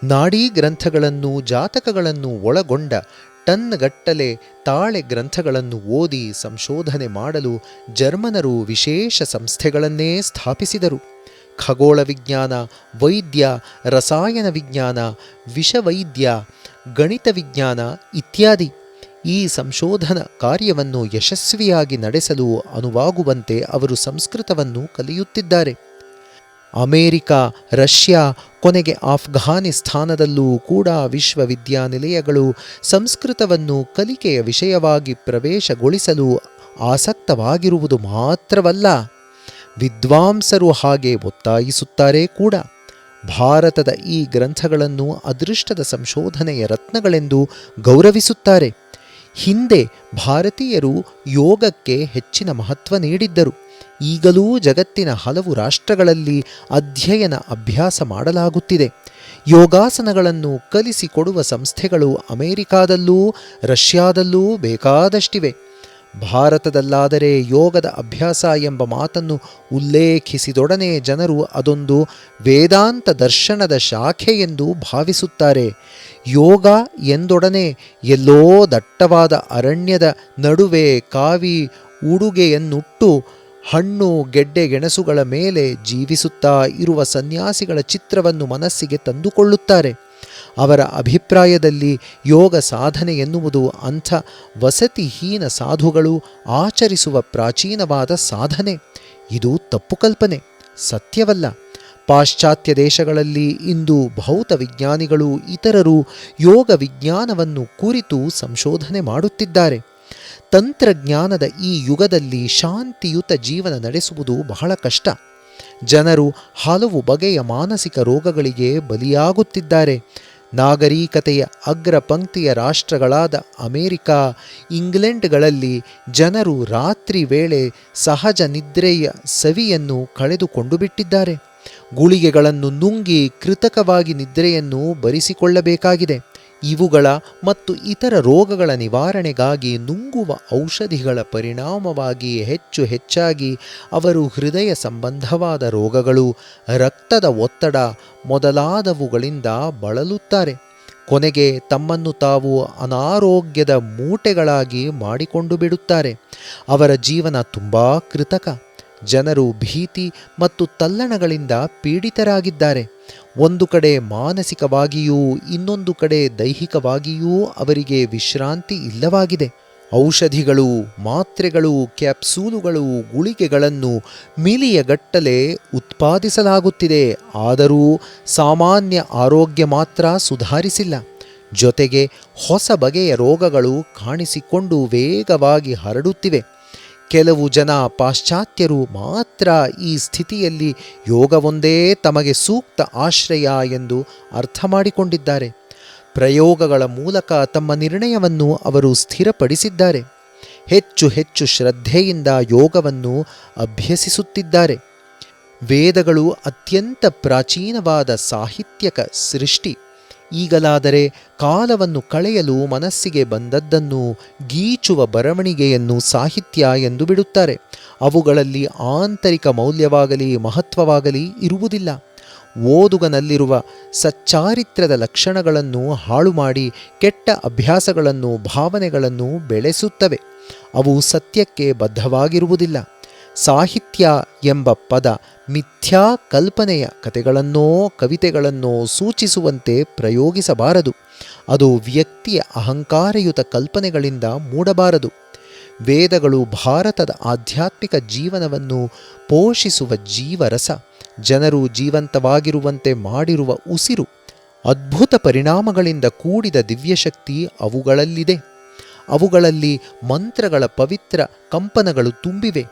ನಾಡೀ ಗ್ರಂಥಗಳನ್ನು, ಜಾತಕಗಳನ್ನು ಒಳಗೊಂಡ ಟನ್ಗಟ್ಟಲೆ ತಾಳೆ ಗ್ರಂಥಗಳನ್ನು ಓದಿ ಸಂಶೋಧನೆ ಮಾಡಲು ಜರ್ಮನರು ವಿಶೇಷ ಸಂಸ್ಥೆಗಳನ್ನೇ ಸ್ಥಾಪಿಸಿದರು. ಖಗೋಳ ವಿಜ್ಞಾನ, ವೈದ್ಯ, ರಸಾಯನ ವಿಜ್ಞಾನ, ವಿಷವೈದ್ಯ, ಗಣಿತ ವಿಜ್ಞಾನ ಇತ್ಯಾದಿ ಈ ಸಂಶೋಧನಾ ಕಾರ್ಯವನ್ನು ಯಶಸ್ವಿಯಾಗಿ ನಡೆಸಲು ಅನುವಾಗುವಂತೆ ಅವರು ಸಂಸ್ಕೃತವನ್ನು ಕಲಿಯುತ್ತಿದ್ದಾರೆ. ಅಮೇರಿಕ, ರಷ್ಯಾ, ಕೊನೆಗೆ ಆಫ್ಘಾನಿಸ್ತಾನದಲ್ಲೂ ಕೂಡ ವಿಶ್ವವಿದ್ಯಾನಿಲಯಗಳು ಸಂಸ್ಕೃತವನ್ನು ಕಲಿಕೆಯ ವಿಷಯವಾಗಿ ಪ್ರವೇಶಗೊಳಿಸಲು ಆಸಕ್ತವಾಗಿರುವುದು ಮಾತ್ರವಲ್ಲ, ವಿದ್ವಾಂಸರು ಹಾಗೆ ಒತ್ತಾಯಿಸುತ್ತಾರೆ ಕೂಡ. ಭಾರತದ ಈ ಗ್ರಂಥಗಳನ್ನು ಅದೃಷ್ಟದ ಸಂಶೋಧನೆಯ ರತ್ನಗಳೆಂದು ಗೌರವಿಸುತ್ತಾರೆ. ಹಿಂದೆ ಭಾರತೀಯರು ಯೋಗಕ್ಕೆ ಹೆಚ್ಚಿನ ಮಹತ್ವ ನೀಡಿದ್ದರು. ಈಗಲೂ ಜಗತ್ತಿನ ಹಲವು ರಾಷ್ಟ್ರಗಳಲ್ಲಿ ಅಧ್ಯಯನ ಅಭ್ಯಾಸ ಮಾಡಲಾಗುತ್ತಿದೆ. ಯೋಗಾಸನಗಳನ್ನು ಕಲಿಸಿಕೊಡುವ ಸಂಸ್ಥೆಗಳು ಅಮೆರಿಕಾದಲ್ಲೂ ರಷ್ಯಾದಲ್ಲೂ ಬೇಕಾದಷ್ಟಿವೆ. ಭಾರತದಲ್ಲಾದರೆ ಯೋಗದ ಅಭ್ಯಾಸ ಎಂಬ ಮಾತನ್ನು ಉಲ್ಲೇಖಿಸಿದೊಡನೆ ಜನರು ಅದೊಂದು ವೇದಾಂತ ದರ್ಶನದ ಶಾಖೆ ಎಂದು ಭಾವಿಸುತ್ತಾರೆ. ಯೋಗ ಎಂದೊಡನೆ ಎಲ್ಲೋ ದಟ್ಟವಾದ ಅರಣ್ಯದ ನಡುವೆ ಕಾವಿ ಉಡುಗೆಯನ್ನುಟ್ಟು ಹಣ್ಣು ಗೆಡ್ಡೆ ಗೆಣಸುಗಳ ಮೇಲೆ ಜೀವಿಸುತ್ತಾ ಇರುವ ಸನ್ಯಾಸಿಗಳ ಚಿತ್ರವನ್ನು ಮನಸ್ಸಿಗೆ ತಂದುಕೊಳ್ಳುತ್ತಾರೆ. ಅವರ ಅಭಿಪ್ರಾಯದಲ್ಲಿ ಯೋಗ ಸಾಧನೆ ಎನ್ನುವುದು ಅಂಥ ವಸತಿಹೀನ ಸಾಧುಗಳು ಆಚರಿಸುವ ಪ್ರಾಚೀನವಾದ ಸಾಧನೆ. ಇದು ತಪ್ಪು ಕಲ್ಪನೆ, ಸತ್ಯವಲ್ಲ. ಪಾಶ್ಚಾತ್ಯ ದೇಶಗಳಲ್ಲಿ ಇಂದು ಭೌತ ವಿಜ್ಞಾನಿಗಳು ಇತರರು ಯೋಗ ವಿಜ್ಞಾನವನ್ನು ಕುರಿತು ಸಂಶೋಧನೆ ಮಾಡುತ್ತಿದ್ದಾರೆ. ತಂತ್ರಜ್ಞಾನದ ಈ ಯುಗದಲ್ಲಿ ಶಾಂತಿಯುತ ಜೀವನ ನಡೆಸುವುದು ಬಹಳ ಕಷ್ಟ. ಜನರು ಹಲವು ಬಗೆಯ ಮಾನಸಿಕ ರೋಗಗಳಿಗೆ ಬಲಿಯಾಗುತ್ತಿದ್ದಾರೆ. ನಾಗರಿಕತೆಯ ಅಗ್ರ ಪಂಕ್ತಿಯ ರಾಷ್ಟ್ರಗಳಾದ ಅಮೆರಿಕ, ಇಂಗ್ಲೆಂಡ್ಗಳಲ್ಲಿ ಜನರು ರಾತ್ರಿ ವೇಳೆ ಸಹಜ ನಿದ್ರೆಯ ಸವಿಯನ್ನು ಕಳೆದುಕೊಂಡು ಬಿಟ್ಟಿದ್ದಾರೆ. ಗುಳಿಗೆಗಳನ್ನು ನುಂಗಿ ಕೃತಕವಾಗಿ ನಿದ್ರೆಯನ್ನು ಬರಿಸಿಕೊಳ್ಳಬೇಕಾಗಿದೆ. ಇವುಗಳ ಮತ್ತು ಇತರ ರೋಗಗಳ ನಿವಾರಣೆಗಾಗಿ ನುಂಗುವ ಔಷಧಿಗಳ ಪರಿಣಾಮವಾಗಿ ಹೆಚ್ಚಾಗಿ ಅವರು ಹೃದಯ ಸಂಬಂಧವಾದ ರೋಗಗಳು, ರಕ್ತದ ಒತ್ತಡ ಮೊದಲಾದವುಗಳಿಂದ ಬಳಲುತ್ತಾರೆ. ಕೊನೆಗೆ ತಮ್ಮನ್ನು ತಾವು ಅನಾರೋಗ್ಯದ ಮೂಟೆಗಳಾಗಿ ಮಾಡಿಕೊಂಡು ಬಿಡುತ್ತಾರೆ. ಅವರ ಜೀವನ ತುಂಬ ಕೃತಕ. ಜನರು ಭೀತಿ ಮತ್ತು ತಲ್ಲಣಗಳಿಂದ ಪೀಡಿತರಾಗಿದ್ದಾರೆ. ಒಂದು ಕಡೆ ಮಾನಸಿಕವಾಗಿಯೂ ಇನ್ನೊಂದು ಕಡೆ ದೈಹಿಕವಾಗಿಯೂ ಅವರಿಗೆ ವಿಶ್ರಾಂತಿ ಇಲ್ಲವಾಗಿದೆ. ಔಷಧಿಗಳು, ಮಾತ್ರೆಗಳು, ಕ್ಯಾಪ್ಸೂಲುಗಳು, ಗುಳಿಗೆಗಳನ್ನು ಮಿಲಿಯಗಟ್ಟಲೆ ಉತ್ಪಾದಿಸಲಾಗುತ್ತಿದೆ. ಆದರೂ ಸಾಮಾನ್ಯ ಆರೋಗ್ಯ ಮಾತ್ರ ಸುಧಾರಿಸಿಲ್ಲ. ಜೊತೆಗೆ ಹೊಸ ಬಗೆಯ ರೋಗಗಳು ಕಾಣಿಸಿಕೊಂಡು ವೇಗವಾಗಿ ಹರಡುತ್ತಿವೆ. ಕೆಲವು ಜನ ಪಾಶ್ಚಾತ್ಯರು ಮಾತ್ರ ಈ ಸ್ಥಿತಿಯಲ್ಲಿ ಯೋಗವೊಂದೇ ತಮಗೆ ಸೂಕ್ತ ಆಶ್ರಯ ಎಂದು ಅರ್ಥ ಮಾಡಿಕೊಂಡಿದ್ದಾರೆ. ಪ್ರಯೋಗಗಳ ಮೂಲಕ ತಮ್ಮ ನಿರ್ಣಯವನ್ನು ಅವರು ಸ್ಥಿರಪಡಿಸಿದ್ದಾರೆ. ಹೆಚ್ಚು ಶ್ರದ್ಧೆಯಿಂದ ಯೋಗವನ್ನು ಅಭ್ಯಸಿಸುತ್ತಿದ್ದಾರೆ. ವೇದಗಳು ಅತ್ಯಂತ ಪ್ರಾಚೀನವಾದ ಸಾಹಿತ್ಯಕ ಸೃಷ್ಟಿ. ಈಗಲಾದರೆ ಕಾಲವನ್ನು ಕಳೆಯಲು ಮನಸ್ಸಿಗೆ ಬಂದದ್ದನ್ನು ಗೀಚುವ ಬರವಣಿಗೆಯನ್ನು ಸಾಹಿತ್ಯ ಎಂದು ಬಿಡುತ್ತಾರೆ. ಅವುಗಳಲ್ಲಿ ಆಂತರಿಕ ಮೌಲ್ಯವಾಗಲಿ ಮಹತ್ವವಾಗಲಿ ಇರುವುದಿಲ್ಲ. ಓದುಗನಲ್ಲಿರುವ ಸಚ್ಚಾರಿತ್ರ್ಯದ ಲಕ್ಷಣಗಳನ್ನು ಹಾಳು ಮಾಡಿ ಕೆಟ್ಟ ಅಭ್ಯಾಸಗಳನ್ನು, ಭಾವನೆಗಳನ್ನು ಬೆಳೆಸುತ್ತವೆ. ಅವು ಸತ್ಯಕ್ಕೆ ಬದ್ಧವಾಗಿರುವುದಿಲ್ಲ. ಸಾಹಿತ್ಯ ಎಂಬ ಪದ ಮಿಥ್ಯಾ ಕಲ್ಪನೆಯ ಕತೆಗಳನ್ನೋ ಕವಿತೆಗಳನ್ನೋ ಸೂಚಿಸುವಂತೆ ಪ್ರಯೋಗಿಸಬಾರದು. ಅದು ವ್ಯಕ್ತಿಯ ಅಹಂಕಾರಯುತ ಕಲ್ಪನೆಗಳಿಂದ ಮೂಡಬಾರದು. ವೇದಗಳು ಭಾರತದ ಆಧ್ಯಾತ್ಮಿಕ ಜೀವನವನ್ನು ಪೋಷಿಸುವ ಜೀವರಸ, ಜನರು ಜೀವಂತವಾಗಿರುವಂತೆ ಮಾಡಿರುವ ಉಸಿರು. ಅದ್ಭುತ ಪರಿಣಾಮಗಳಿಂದ ಕೂಡಿದ ದಿವ್ಯಶಕ್ತಿ ಅವುಗಳಲ್ಲಿದೆ. ಅವುಗಳಲ್ಲಿ ಮಂತ್ರಗಳ ಪವಿತ್ರ ಕಂಪನಗಳು ತುಂಬಿವೆ.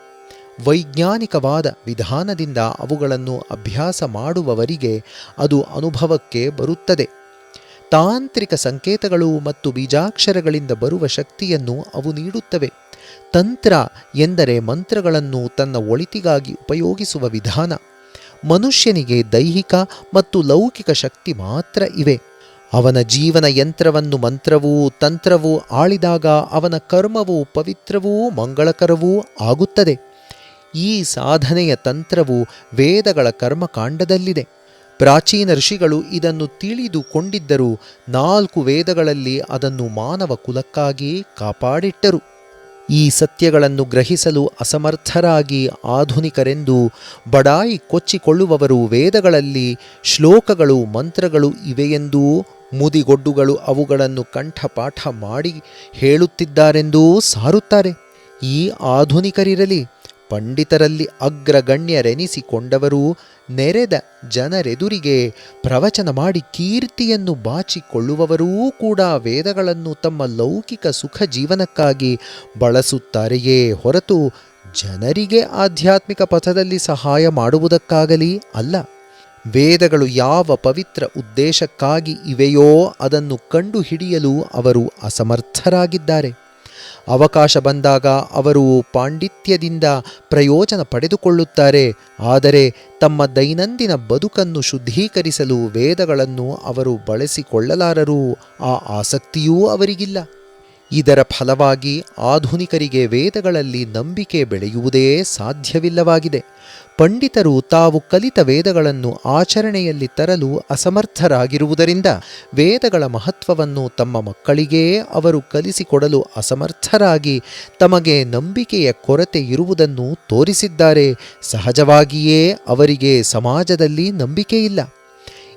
ವೈಜ್ಞಾನಿಕವಾದ ವಿಧಾನದಿಂದ ಅವುಗಳನ್ನು ಅಭ್ಯಾಸ ಮಾಡುವವರಿಗೆ ಅದು ಅನುಭವಕ್ಕೆ ಬರುತ್ತದೆ. ತಾಂತ್ರಿಕ ಸಂಕೇತಗಳು ಮತ್ತು ಬೀಜಾಕ್ಷರಗಳಿಂದ ಬರುವ ಶಕ್ತಿಯನ್ನು ಅವು ನೀಡುತ್ತವೆ. ತಂತ್ರ ಎಂದರೆ ಮಂತ್ರಗಳನ್ನು ತನ್ನ ಒಳಿತಿಗಾಗಿ ಉಪಯೋಗಿಸುವ ವಿಧಾನ. ಮನುಷ್ಯನಿಗೆ ದೈಹಿಕ ಮತ್ತು ಲೌಕಿಕ ಶಕ್ತಿ ಮಾತ್ರ ಇವೆ. ಅವನ ಜೀವನ ಯಂತ್ರವನ್ನು ಮಂತ್ರವೂ ತಂತ್ರವೂ ಆಳಿದಾಗ ಅವನ ಕರ್ಮವೂ ಪವಿತ್ರವೂ ಮಂಗಳಕರವೂ ಆಗುತ್ತದೆ. ಈ ಸಾಧನೆಯ ತಂತ್ರವು ವೇದಗಳ ಕರ್ಮಕಾಂಡದಲ್ಲಿದೆ. ಪ್ರಾಚೀನ ಋಷಿಗಳು ಇದನ್ನು ತಿಳಿದುಕೊಂಡಿದ್ದರೂ 4 ವೇದಗಳಲ್ಲಿ ಅದನ್ನು ಮಾನವ ಕುಲಕ್ಕಾಗಿ ಕಾಪಾಡಿಟ್ಟರು. ಈ ಸತ್ಯಗಳನ್ನು ಗ್ರಹಿಸಲು ಅಸಮರ್ಥರಾಗಿ ಆಧುನಿಕರೆಂದು ಬಡಾಯಿ ಕೊಚ್ಚಿಕೊಳ್ಳುವವರು ವೇದಗಳಲ್ಲಿ ಶ್ಲೋಕಗಳು ಮಂತ್ರಗಳು ಇವೆಯೆಂದೂ ಮುದಿಗೊಡ್ಡುಗಳು ಅವುಗಳನ್ನು ಕಂಠಪಾಠ ಮಾಡಿ ಹೇಳುತ್ತಿದ್ದಾರೆಂದೂ ಸಾರುತ್ತಾರೆ. ಈ ಆಧುನಿಕರಿರಲಿ, ಪಂಡಿತರಲ್ಲಿ ಅಗ್ರಗಣ್ಯರೆನಿಸಿಕೊಂಡವರು ನೆರೆದ ಜನರೆದುರಿಗೆ ಪ್ರವಚನ ಮಾಡಿ ಕೀರ್ತಿಯನ್ನು ಬಾಚಿಕೊಳ್ಳುವವರೂ ಕೂಡ ವೇದಗಳನ್ನು ತಮ್ಮ ಲೌಕಿಕ ಸುಖ ಜೀವನಕ್ಕಾಗಿ ಬಳಸುತ್ತಾರೆಯೇ ಹೊರತು ಜನರಿಗೆ ಆಧ್ಯಾತ್ಮಿಕ ಪಥದಲ್ಲಿ ಸಹಾಯ ಮಾಡುವುದಕ್ಕಾಗಲಿ ಅಲ್ಲ. ವೇದಗಳು ಯಾವ ಪವಿತ್ರ ಉದ್ದೇಶಕ್ಕಾಗಿ ಇವೆಯೋ ಅದನ್ನು ಕಂಡುಹಿಡಿಯಲು ಅವರು ಅಸಮರ್ಥರಾಗಿದ್ದಾರೆ. ಅವಕಾಶ ಬಂದಾಗ ಅವರು ಪಾಂಡಿತ್ಯದಿಂದ ಪ್ರಯೋಜನ ಪಡೆದುಕೊಳ್ಳುತ್ತಾರೆ. ಆದರೆ ತಮ್ಮ ದೈನಂದಿನ ಬದುಕನ್ನು ಶುದ್ಧೀಕರಿಸಲು ವೇದಗಳನ್ನು ಅವರು ಬಳಸಿಕೊಳ್ಳಲಾರರು. ಆ ಆಸಕ್ತಿಯೂ ಅವರಿಗಿಲ್ಲ. ಇದರ ಫಲವಾಗಿ ಆಧುನಿಕರಿಗೆ ವೇದಗಳಲ್ಲಿ ನಂಬಿಕೆ ಬೆಳೆಯುವುದೇ ಸಾಧ್ಯವಿಲ್ಲವಾಗಿದೆ. ಪಂಡಿತರು ತಾವು ಕಲಿತ ವೇದಗಳನ್ನು ಆಚರಣೆಯಲ್ಲಿ ತರಲು ಅಸಮರ್ಥರಾಗಿರುವುದರಿಂದ ವೇದಗಳ ಮಹತ್ವವನ್ನು ತಮ್ಮ ಮಕ್ಕಳಿಗೇ ಅವರು ಕಲಿಸಿಕೊಡಲು ಅಸಮರ್ಥರಾಗಿ ತಮಗೆ ನಂಬಿಕೆಯ ಕೊರತೆ ಇರುವುದನ್ನು ತೋರಿಸಿದ್ದಾರೆ. ಸಹಜವಾಗಿಯೇ ಅವರಿಗೆ ಸಮಾಜದಲ್ಲಿ ನಂಬಿಕೆಯಿಲ್ಲ.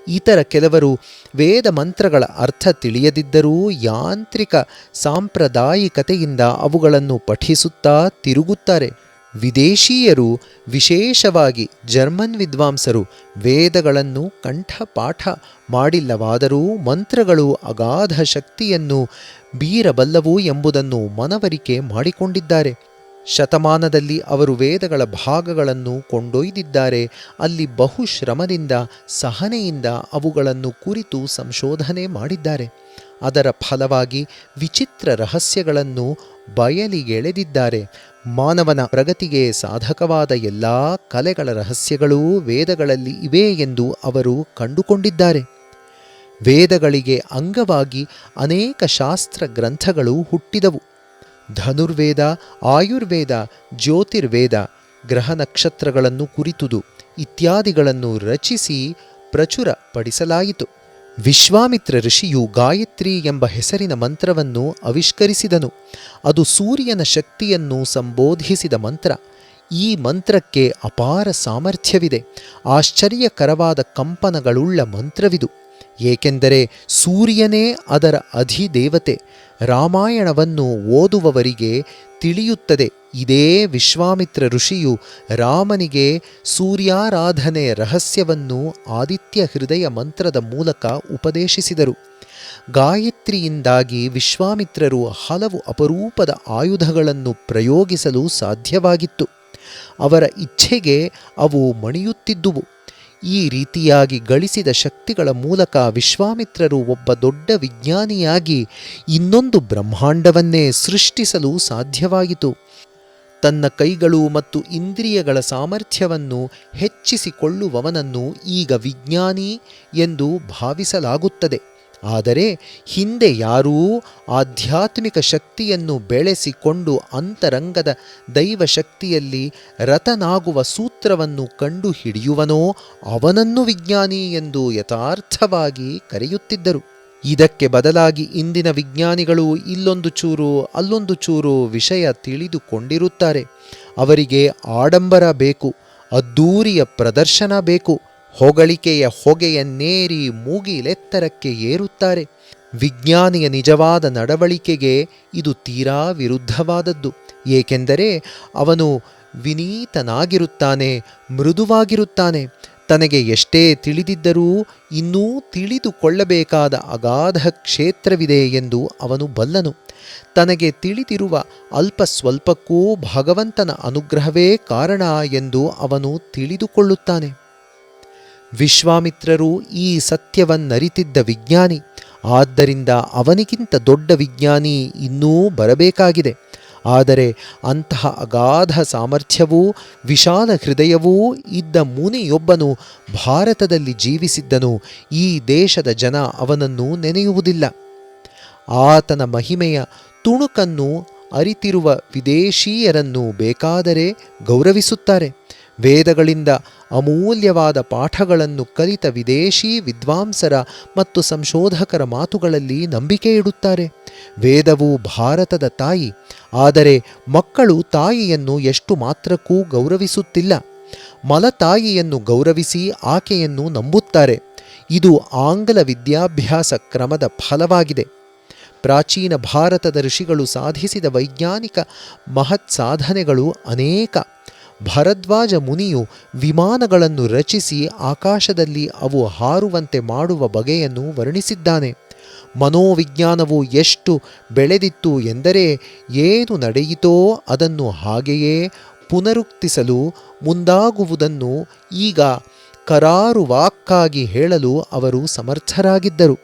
ಇತರ ಕೆಲವರು ವೇದ ಮಂತ್ರಗಳ ಅರ್ಥ ತಿಳಿಯದಿದ್ದರೂ ಯಾಂತ್ರಿಕ ಸಾಂಪ್ರದಾಯಿಕತೆಯಿಂದ ಅವುಗಳನ್ನು ಪಠಿಸುತ್ತಾ ತಿರುಗುತ್ತಾರೆ. ವಿದೇಶೀಯರು, ವಿಶೇಷವಾಗಿ ಜರ್ಮನ್ ವಿದ್ವಾಂಸರು ವೇದಗಳನ್ನು ಕಂಠಪಾಠ ಮಾಡಿಲ್ಲವಾದರೂ ಮಂತ್ರಗಳು ಅಗಾಧ ಶಕ್ತಿಯನ್ನು ಬೀರಬಲ್ಲವು ಎಂಬುದನ್ನು ಮನವರಿಕೆ ಮಾಡಿಕೊಂಡಿದ್ದಾರೆ. ಶತಮಾನದಲ್ಲಿ ಅವರು ವೇದಗಳ ಭಾಗಗಳನ್ನು ಕೊಂಡೊಯ್ದಿದ್ದಾರೆ. ಅಲ್ಲಿ ಬಹುಶ್ರಮದಿಂದ ಸಹನೆಯಿಂದ ಅವುಗಳನ್ನು ಕುರಿತು ಸಂಶೋಧನೆ ಮಾಡಿದ್ದಾರೆ. ಅದರ ಫಲವಾಗಿ ವಿಚಿತ್ರ ರಹಸ್ಯಗಳನ್ನು ಬಯಲಿಗೆಳೆದಿದ್ದಾರೆ. ಮಾನವನ ಪ್ರಗತಿಗೆ ಸಾಧಕವಾದ ಎಲ್ಲ ಕಲೆಗಳ ರಹಸ್ಯಗಳೂ ವೇದಗಳಲ್ಲಿ ಇವೆ ಎಂದು ಅವರು ಕಂಡುಕೊಂಡಿದ್ದಾರೆ. ವೇದಗಳಿಗೆ ಅಂಗವಾಗಿ ಅನೇಕ ಶಾಸ್ತ್ರ ಗ್ರಂಥಗಳು ಹುಟ್ಟಿದವು. ಧನುರ್ವೇದ, ಆಯುರ್ವೇದ, ಜ್ಯೋತಿರ್ವೇದ, ಗ್ರಹ ನಕ್ಷತ್ರಗಳನ್ನು ಕುರಿತುದು ಇತ್ಯಾದಿಗಳನ್ನು ರಚಿಸಿ ಪ್ರಚುರಪಡಿಸಲಾಯಿತು. ವಿಶ್ವಾಮಿತ್ರ ಋಷಿಯು ಗಾಯತ್ರಿ ಎಂಬ ಹೆಸರಿನ ಮಂತ್ರವನ್ನು ಆವಿಷ್ಕರಿಸಿದನು. ಅದು ಸೂರ್ಯನ ಶಕ್ತಿಯನ್ನು ಸಂಬೋಧಿಸಿದ ಮಂತ್ರ. ಈ ಮಂತ್ರಕ್ಕೆ ಅಪಾರ ಸಾಮರ್ಥ್ಯವಿದೆ. ಆಶ್ಚರ್ಯಕರವಾದ ಕಂಪನಗಳುಳ್ಳ ಮಂತ್ರವಿದು. ಏಕೆಂದರೆ ಸೂರ್ಯನೇ ಅದರ ಅಧಿದೇವತೆ. ರಾಮಾಯಣವನ್ನು ಓದುವವರಿಗೆ ತಿಳಿಯುತ್ತದೆ. ಇದೇ ವಿಶ್ವಾಮಿತ್ರ ಋಷಿಯು ರಾಮನಿಗೆ ಸೂರ್ಯಾರಾಧನೆ ರಹಸ್ಯವನ್ನು ಆದಿತ್ಯ ಹೃದಯ ಮಂತ್ರದ ಮೂಲಕ ಉಪದೇಶಿಸಿದರು. ಗಾಯತ್ರಿಯಿಂದಾಗಿ ವಿಶ್ವಾಮಿತ್ರರು ಹಲವು ಅಪರೂಪದ ಆಯುಧಗಳನ್ನು ಪ್ರಯೋಗಿಸಲು ಸಾಧ್ಯವಾಗಿತ್ತು. ಅವರ ಇಚ್ಛೆಗೆ ಅವು ಮಣಿಯುತ್ತಿದ್ದುವು. ಈ ರೀತಿಯಾಗಿ ಗಳಿಸಿದ ಶಕ್ತಿಗಳ ಮೂಲಕ ವಿಶ್ವಾಮಿತ್ರರು ಒಬ್ಬ ದೊಡ್ಡ ವಿಜ್ಞಾನಿಯಾಗಿ ಇನ್ನೊಂದು ಬ್ರಹ್ಮಾಂಡವನ್ನೇ ಸೃಷ್ಟಿಸಲು ಸಾಧ್ಯವಾಯಿತು. ತನ್ನ ಕೈಗಳು ಮತ್ತು ಇಂದ್ರಿಯಗಳ ಸಾಮರ್ಥ್ಯವನ್ನು ಹೆಚ್ಚಿಸಿಕೊಳ್ಳುವವನನ್ನು ಈಗ ವಿಜ್ಞಾನಿ ಎಂದು ಭಾವಿಸಲಾಗುತ್ತದೆ. ಆದರೆ ಹಿಂದೆ ಯಾರೂ ಆಧ್ಯಾತ್ಮಿಕ ಶಕ್ತಿಯನ್ನು ಬೆಳೆಸಿಕೊಂಡು ಅಂತರಂಗದ ದೈವಶಕ್ತಿಯಲ್ಲಿ ರತನಾಗುವ ಸೂತ್ರವನ್ನು ಕಂಡುಹಿಡಿಯುವನೋ ಅವನನ್ನು ವಿಜ್ಞಾನಿ ಎಂದು ಯಥಾರ್ಥವಾಗಿ ಕರೆಯುತ್ತಿದ್ದರು. ಇದಕ್ಕೆ ಬದಲಾಗಿ ಇಂದಿನ ವಿಜ್ಞಾನಿಗಳು ಇಲ್ಲೊಂದು ಚೂರು ಅಲ್ಲೊಂದು ಚೂರು ವಿಷಯ ತಿಳಿದುಕೊಂಡಿರುತ್ತಾರೆ. ಅವರಿಗೆ ಆಡಂಬರ ಬೇಕು, ಅದ್ದೂರಿಯ ಪ್ರದರ್ಶನ ಬೇಕು, ಹೊಗಳಿಕೆಯ ಹೊಗೆಯನ್ನೇರಿ ಮೂಗಿಲೆತ್ತರಕ್ಕೆ ಏರುತ್ತಾರೆ. ವಿಜ್ಞಾನಿಯ ನಿಜವಾದ ನಡವಳಿಕೆಗೆ ಇದು ತೀರಾ ವಿರುದ್ಧವಾದದ್ದು. ಏಕೆಂದರೆ ಅವನು ವಿನೀತನಾಗಿರುತ್ತಾನೆ, ಮೃದುವಾಗಿರುತ್ತಾನೆ. ತನಗೆ ಎಷ್ಟೇ ತಿಳಿದಿದ್ದರೂ ಇನ್ನೂ ತಿಳಿದುಕೊಳ್ಳಬೇಕಾದ ಅಗಾಧ ಕ್ಷೇತ್ರವಿದೆ ಎಂದು ಅವನು ಬಲ್ಲನು. ತನಗೆ ತಿಳಿದಿರುವ ಅಲ್ಪ ಸ್ವಲ್ಪಕ್ಕೂ ಭಗವಂತನ ಅನುಗ್ರಹವೇ ಕಾರಣ ಎಂದು ಅವನು ತಿಳಿದುಕೊಳ್ಳುತ್ತಾನೆ. ವಿಶ್ವಾಮಿತ್ರರು ಈ ಸತ್ಯವನ್ನರಿತಿದ್ದ ವಿಜ್ಞಾನಿ. ಆದ್ದರಿಂದ ಅವನಿಗಿಂತ ದೊಡ್ಡ ವಿಜ್ಞಾನಿ ಇನ್ನೂ ಬರಬೇಕಾಗಿದೆ. ಆದರೆ ಅಂತಹ ಅಗಾಧ ಸಾಮರ್ಥ್ಯವೂ ವಿಶಾಲ ಹೃದಯವೂ ಇದ್ದ ಮುನಿಯೊಬ್ಬನು ಭಾರತದಲ್ಲಿ ಜೀವಿಸಿದ್ದನು. ಈ ದೇಶದ ಜನ ಅವನನ್ನು ನೆನೆಯುವುದಿಲ್ಲ. ಆತನ ಮಹಿಮೆಯ ತುಣುಕನ್ನು ಅರಿತಿರುವ ವಿದೇಶೀಯರನ್ನು ಬೇಕಾದರೆ ಗೌರವಿಸುತ್ತಾರೆ. ವೇದಗಳಿಂದ ಅಮೂಲ್ಯವಾದ ಪಾಠಗಳನ್ನು ಕಲಿತ ವಿದೇಶಿ ವಿದ್ವಾಂಸರ ಮತ್ತು ಸಂಶೋಧಕರ ಮಾತುಗಳಲ್ಲಿ ನಂಬಿಕೆ ಇಡುತ್ತಾರೆ. ವೇದವು ಭಾರತದ ತಾಯಿ. ಆದರೆ ಮಕ್ಕಳು ತಾಯಿಯನ್ನು ಎಷ್ಟು ಮಾತ್ರಕ್ಕೂ ಗೌರವಿಸುತ್ತಿಲ್ಲ. ಮಲತಾಯಿಯನ್ನು ಗೌರವಿಸಿ ಆಕೆಯನ್ನು ನಂಬುತ್ತಾರೆ. ಇದು ಆಂಗ್ಲ ವಿದ್ಯಾಭ್ಯಾಸ ಕ್ರಮದ ಫಲವಾಗಿದೆ. ಪ್ರಾಚೀನ ಭಾರತದ ಋಷಿಗಳು ಸಾಧಿಸಿದ ವೈಜ್ಞಾನಿಕ ಮಹತ್ ಸಾಧನೆಗಳು ಅನೇಕ. ಭರದ್ವಾಜ ಮುನಿಯು ವಿಮಾನಗಳನ್ನು ರಚಿಸಿ ಆಕಾಶದಲ್ಲಿ ಅವು ಹಾರುವಂತೆ ಮಾಡುವ ಬಗೆಯನ್ನು ವರ್ಣಿಸಿದ್ದಾನೆ. ಮನೋವಿಜ್ಞಾನವು ಎಷ್ಟು ಬೆಳೆದಿತ್ತು ಎಂದರೆ ಏನು ನಡೆಯಿತೋ ಅದನ್ನು ಹಾಗೆಯೇ ಪುನರುಕ್ತಿಸಲು ಮುಂದಾಗುವುದನ್ನು ಈಗ ಕರಾರುವಾಕ್ಕಾಗಿ ಹೇಳಲು ಅವರು ಸಮರ್ಥರಾಗಿದ್ದರು.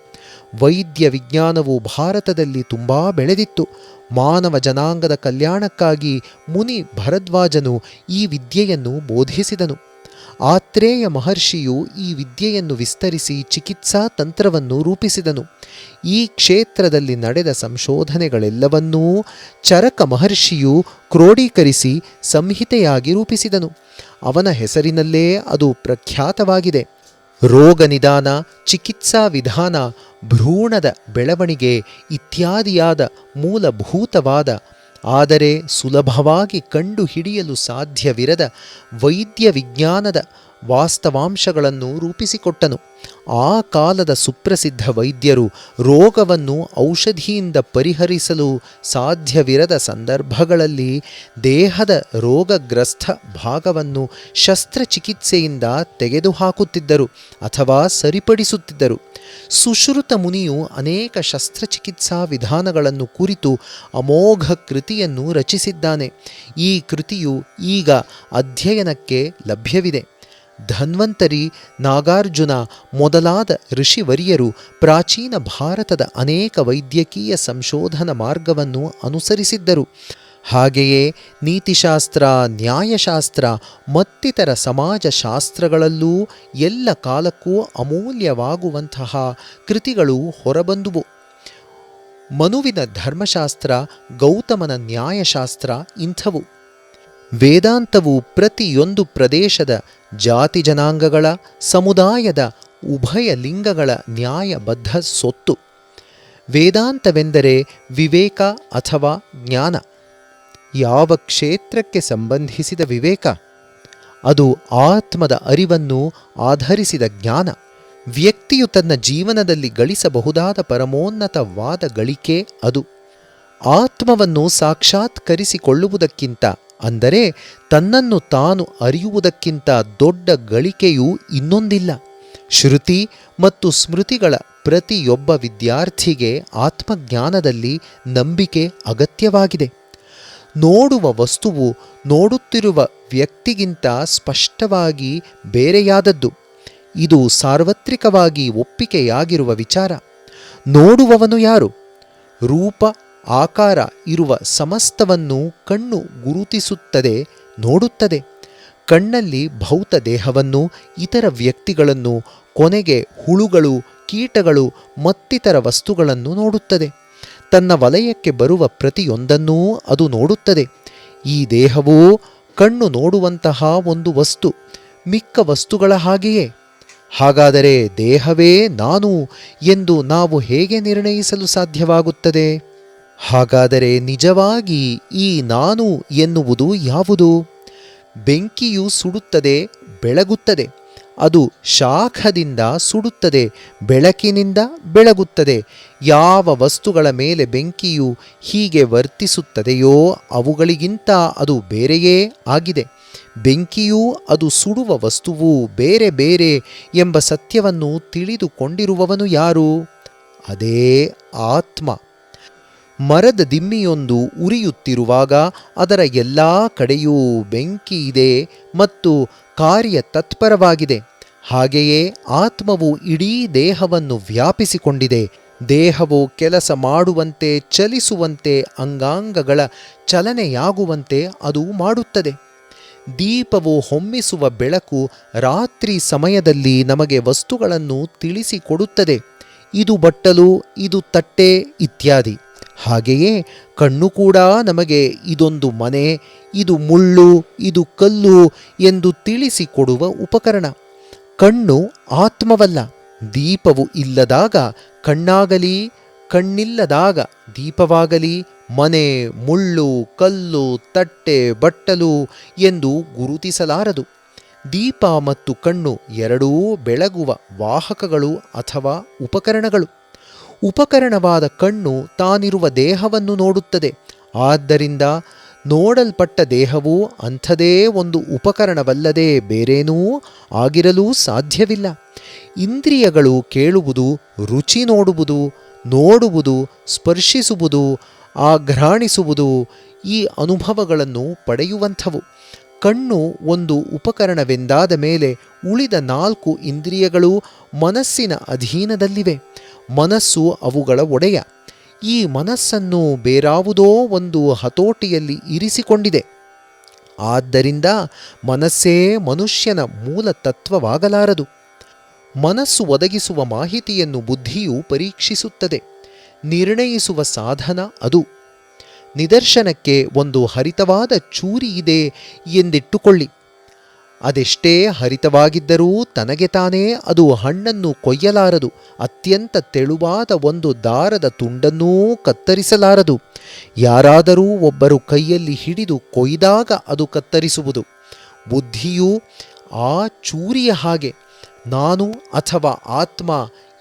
ವೈದ್ಯ ವಿಜ್ಞಾನವು ಭಾರತದಲ್ಲಿ ತುಂಬ ಬೆಳೆದಿತ್ತು. ಮಾನವ ಜನಾಂಗದ ಕಲ್ಯಾಣಕ್ಕಾಗಿ ಮುನಿ ಭರದ್ವಾಜನು ಈ ವಿದ್ಯೆಯನ್ನು ಬೋಧಿಸಿದನು. ಆತ್ರೇಯ ಮಹರ್ಷಿಯು ಈ ವಿದ್ಯೆಯನ್ನು ವಿಸ್ತರಿಸಿ ಚಿಕಿತ್ಸಾ ತಂತ್ರವನ್ನು ರೂಪಿಸಿದನು. ಈ ಕ್ಷೇತ್ರದಲ್ಲಿ ನಡೆದ ಸಂಶೋಧನೆಗಳೆಲ್ಲವನ್ನೂ ಚರಕ ಮಹರ್ಷಿಯು ಕ್ರೋಢೀಕರಿಸಿ ಸಂಹಿತೆಯಾಗಿ ರೂಪಿಸಿದನು. ಅವನ ಹೆಸರಿನಲ್ಲೇ ಅದು ಪ್ರಖ್ಯಾತವಾಗಿದೆ. ರೋಗ ನಿದಾನ, ಚಿಕಿತ್ಸಾ ವಿಧಾನ, ಭ್ರೂಣದ ಬೆಳವಣಿಗೆ ಇತ್ಯಾದಿಯಾದ ಮೂಲಭೂತವಾದ ಆದರೆ ಸುಲಭವಾಗಿ ಕಂಡುಹಿಡಿಯಲು ಸಾಧ್ಯವಿರದ ವೈದ್ಯ ವಿಜ್ಞಾನದ ವಾಸ್ತವಾಂಶಗಳನ್ನು ರೂಪಿಸಿಕೊಟ್ಟನು. ಆ ಕಾಲದ ಸುಪ್ರಸಿದ್ಧ ವೈದ್ಯರು ರೋಗವನ್ನು ಔಷಧಿಯಿಂದ ಪರಿಹರಿಸಲು ಸಾಧ್ಯವಿರದ ಸಂದರ್ಭಗಳಲ್ಲಿ ದೇಹದ ರೋಗಗ್ರಸ್ತ ಭಾಗವನ್ನು ಶಸ್ತ್ರಚಿಕಿತ್ಸೆಯಿಂದ ತೆಗೆದುಹಾಕುತ್ತಿದ್ದರು ಅಥವಾ ಸರಿಪಡಿಸುತ್ತಿದ್ದರು. ಸುಶ್ರುತ ಮುನಿಯು ಅನೇಕ ಶಸ್ತ್ರಚಿಕಿತ್ಸಾ ವಿಧಾನಗಳನ್ನು ಕುರಿತು ಅಮೋಘ ಕೃತಿಯನ್ನು ರಚಿಸಿದ್ದಾನೆ. ಈ ಕೃತಿಯು ಈಗ ಅಧ್ಯಯನಕ್ಕೆ ಲಭ್ಯವಿದೆ. ಧನ್ವಂತರಿ, ನಾಗಾರ್ಜುನ ಮೊದಲಾದ ಋಷಿವರಿಯರು ಪ್ರಾಚೀನ ಭಾರತದ ಅನೇಕ ವೈದ್ಯಕೀಯ ಸಂಶೋಧನಾ ಮಾರ್ಗವನ್ನು ಅನುಸರಿಸಿದ್ದರು. ಹಾಗೆಯೇ ನೀತಿಶಾಸ್ತ್ರ, ನ್ಯಾಯಶಾಸ್ತ್ರ ಮತ್ತಿತರ ಸಮಾಜಶಾಸ್ತ್ರಗಳಲ್ಲೂ ಎಲ್ಲ ಕಾಲಕ್ಕೂ ಅಮೂಲ್ಯವಾಗುವಂತಹ ಕೃತಿಗಳು ಹೊರಬಂದುವು. ಮನುವಿನ ಧರ್ಮಶಾಸ್ತ್ರ, ಗೌತಮನ ನ್ಯಾಯಶಾಸ್ತ್ರ ಇಂಥವು. ವೇದಾಂತವು ಪ್ರತಿಯೊಂದು ಪ್ರದೇಶದ ಜಾತಿ ಜನಾಂಗಗಳ ಸಮುದಾಯದ ಉಭಯ ಲಿಂಗಗಳ ನ್ಯಾಯಬದ್ಧ ಸೊತ್ತು. ವೇದಾಂತವೆಂದರೆ ವಿವೇಕ ಅಥವಾ ಜ್ಞಾನ. ಯಾವ ಕ್ಷೇತ್ರಕ್ಕೆ ಸಂಬಂಧಿಸಿದ ವಿವೇಕ? ಅದು ಆತ್ಮದ ಅರಿವನ್ನು ಆಧರಿಸಿದ ಜ್ಞಾನ. ವ್ಯಕ್ತಿಯು ತನ್ನ ಜೀವನದಲ್ಲಿ ಗಳಿಸಬಹುದಾದ ಪರಮೋನ್ನತವಾದ ಗಳಿಕೆ ಅದು. ಆತ್ಮವನ್ನು ಸಾಕ್ಷಾತ್ಕರಿಸಿಕೊಳ್ಳುವುದಕ್ಕಿಂತ, ಅಂದರೆ ತನ್ನನ್ನು ತಾನು ಅರಿಯುವುದಕ್ಕಿಂತ ದೊಡ್ಡ ಗಳಿಕೆಯೂ ಇನ್ನೊಂದಿಲ್ಲ. ಶ್ರುತಿ ಮತ್ತು ಸ್ಮೃತಿಗಳ ಪ್ರತಿಯೊಬ್ಬ ವಿದ್ಯಾರ್ಥಿಗೆ ಆತ್ಮಜ್ಞಾನದಲ್ಲಿ ನಂಬಿಕೆ ಅಗತ್ಯವಾಗಿದೆ. ನೋಡುವ ವಸ್ತುವು ನೋಡುತ್ತಿರುವ ವ್ಯಕ್ತಿಗಿಂತ ಸ್ಪಷ್ಟವಾಗಿ ಬೇರೆಯಾದದ್ದು. ಇದು ಸಾರ್ವತ್ರಿಕವಾಗಿ ಒಪ್ಪಿಗೆಯಾಗಿರುವ ವಿಚಾರ. ನೋಡುವವನು ಯಾರು? ರೂಪ, ಆಕಾರ ಇರುವ ಸಮಸ್ತವನ್ನು ಕಣ್ಣು ಗುರುತಿಸುತ್ತದೆ, ನೋಡುತ್ತದೆ. ಕಣ್ಣಲ್ಲಿ ಭೌತ ದೇಹವನ್ನು, ಇತರ ವ್ಯಕ್ತಿಗಳನ್ನು, ಕೊನೆಗೆ ಹುಳುಗಳು, ಕೀಟಗಳು ಮತ್ತಿತರ ವಸ್ತುಗಳನ್ನು ನೋಡುತ್ತದೆ. ತನ್ನ ವಲಯಕ್ಕೆ ಬರುವ ಪ್ರತಿಯೊಂದನ್ನೂ ಅದು ನೋಡುತ್ತದೆ. ಈ ದೇಹವು ಕಣ್ಣು ನೋಡುವಂತಹ ಒಂದು ವಸ್ತು, ಮಿಕ್ಕ ವಸ್ತುಗಳ ಹಾಗೆಯೇ. ಹಾಗಾದರೆ ದೇಹವೇ ನಾನು ಎಂದು ನಾವು ಹೇಗೆ ನಿರ್ಣಯಿಸಲು ಸಾಧ್ಯವಾಗುತ್ತದೆ? ಹಾಗಾದರೆ ನಿಜವಾಗಿ ಈ ನಾನು ಎನ್ನುವುದು ಯಾವುದು? ಬೆಂಕಿಯು ಸುಡುತ್ತದೆ, ಬೆಳಗುತ್ತದೆ. ಅದು ಶಾಖದಿಂದ ಸುಡುತ್ತದೆ, ಬೆಳಕಿನಿಂದ ಬೆಳಗುತ್ತದೆ. ಯಾವ ವಸ್ತುಗಳ ಮೇಲೆ ಬೆಂಕಿಯು ಹೀಗೆ ವರ್ತಿಸುತ್ತದೆಯೋ ಅವುಗಳಿಗಿಂತ ಅದು ಬೇರೆಯೇ ಆಗಿದೆ. ಬೆಂಕಿಯೂ ಅದು ಸುಡುವ ವಸ್ತುವು ಬೇರೆ ಬೇರೆ ಎಂಬ ಸತ್ಯವನ್ನು ತಿಳಿದುಕೊಂಡಿರುವವನು ಯಾರು? ಅದೇ ಆತ್ಮ. ಮರದ ದಿಮ್ಮಿಯೊಂದು ಉರಿಯುತ್ತಿರುವಾಗ ಅದರ ಎಲ್ಲ ಕಡೆಯೂ ಬೆಂಕಿ ಇದೆ ಮತ್ತು ಕಾರ್ಯ ತತ್ಪರವಾಗಿದೆ. ಹಾಗೆಯೇ ಆತ್ಮವು ಇಡೀ ದೇಹವನ್ನು ವ್ಯಾಪಿಸಿಕೊಂಡಿದೆ. ದೇಹವು ಕೆಲಸ ಮಾಡುವಂತೆ, ಚಲಿಸುವಂತೆ, ಅಂಗಾಂಗಗಳ ಚಲನೆಯಾಗುವಂತೆ ಅದು ಮಾಡುತ್ತದೆ. ದೀಪವು ಹೊಮ್ಮಿಸುವ ಬೆಳಕು ರಾತ್ರಿ ಸಮಯದಲ್ಲಿ ನಮಗೆ ವಸ್ತುಗಳನ್ನು ತಿಳಿಸಿಕೊಡುತ್ತದೆ. ಇದು ಬಟ್ಟಲು, ಇದು ತಟ್ಟೆ ಇತ್ಯಾದಿ. ಹಾಗೆಯೇ ಕಣ್ಣು ಕೂಡ ನಮಗೆ ಇದೊಂದು ಮನೆ, ಇದು ಮುಳ್ಳು, ಇದು ಕಲ್ಲು ಎಂದು ತಿಳಿಸಿಕೊಡುವ ಉಪಕರಣ. ಕಣ್ಣು ಆತ್ಮವಲ್ಲ. ದೀಪವು ಇಲ್ಲದಾಗ ಕಣ್ಣಾಗಲಿ, ಕಣ್ಣಿಲ್ಲದಾಗ ದೀಪವಾಗಲಿ ಮನೆ, ಮುಳ್ಳು, ಕಲ್ಲು, ತಟ್ಟೆ, ಬಟ್ಟಲು ಎಂದು ಗುರುತಿಸಲಾರದು. ದೀಪ ಮತ್ತು ಕಣ್ಣು ಎರಡೂ ಬೆಳಗುವ ವಾಹಕಗಳು ಅಥವಾ ಉಪಕರಣಗಳು. ಉಪಕರಣವಾದ ಕಣ್ಣು ತಾನಿರುವ ದೇಹವನ್ನು ನೋಡುತ್ತದೆ. ಆದ್ದರಿಂದ ನೋಡಲ್ಪಟ್ಟ ದೇಹವು ಅಂಥದೇ ಒಂದು ಉಪಕರಣವಲ್ಲದೆ ಬೇರೇನೂ ಆಗಿರಲೂ ಸಾಧ್ಯವಿಲ್ಲ. ಇಂದ್ರಿಯಗಳು ಕೇಳುವುದು, ರುಚಿ ನೋಡುವುದು, ನೋಡುವುದು, ಸ್ಪರ್ಶಿಸುವುದು, ಆಘ್ರಾಣಿಸುವುದು ಈ ಅನುಭವಗಳನ್ನು ಪಡೆಯುವಂಥವು. ಕಣ್ಣು ಒಂದು ಉಪಕರಣವೆಂದಾದ ಮೇಲೆ ಉಳಿದ 4 ಇಂದ್ರಿಯಗಳು ಮನಸ್ಸಿನ ಅಧೀನದಲ್ಲಿವೆ. ಮನಸ್ಸು ಅವುಗಳ ಒಡೆಯ. ಈ ಮನಸ್ಸನ್ನು ಬೇರಾವುದೋ ಒಂದು ಹತೋಟಿಯಲ್ಲಿ ಇರಿಸಿಕೊಂಡಿದೆ. ಆದ್ದರಿಂದ ಮನಸ್ಸೇ ಮನುಷ್ಯನ ಮೂಲ ತತ್ವವಾಗಲಾರದು. ಮನಸ್ಸು ಒದಗಿಸುವ ಮಾಹಿತಿಯನ್ನು ಬುದ್ಧಿಯು ಪರೀಕ್ಷಿಸುತ್ತದೆ. ನಿರ್ಣಯಿಸುವ ಸಾಧನ ಅದು. ನಿದರ್ಶನಕ್ಕೆ ಒಂದು ಹರಿತವಾದ ಚೂರಿ ಇದೆ ಎಂದಿಟ್ಟುಕೊಳ್ಳಿ. ಅದೆಷ್ಟೇ ಹರಿತವಾಗಿದ್ದರೂ ತನಗೆ ತಾನೇ ಅದು ಹಣ್ಣನ್ನು ಕೊಯ್ಯಲಾರದು. ಅತ್ಯಂತ ತೆಳುವಾದ ಒಂದು ದಾರದ ತುಂಡನ್ನೂ ಕತ್ತರಿಸಲಾರದು. ಯಾರಾದರೂ ಒಬ್ಬರು ಕೈಯಲ್ಲಿ ಹಿಡಿದು ಕೊಯ್ದಾಗ ಅದು ಕತ್ತರಿಸುವುದು. ಬುದ್ಧಿಯು ಆ ಚೂರಿಯ ಹಾಗೆ. ನಾನು ಅಥವಾ ಆತ್ಮ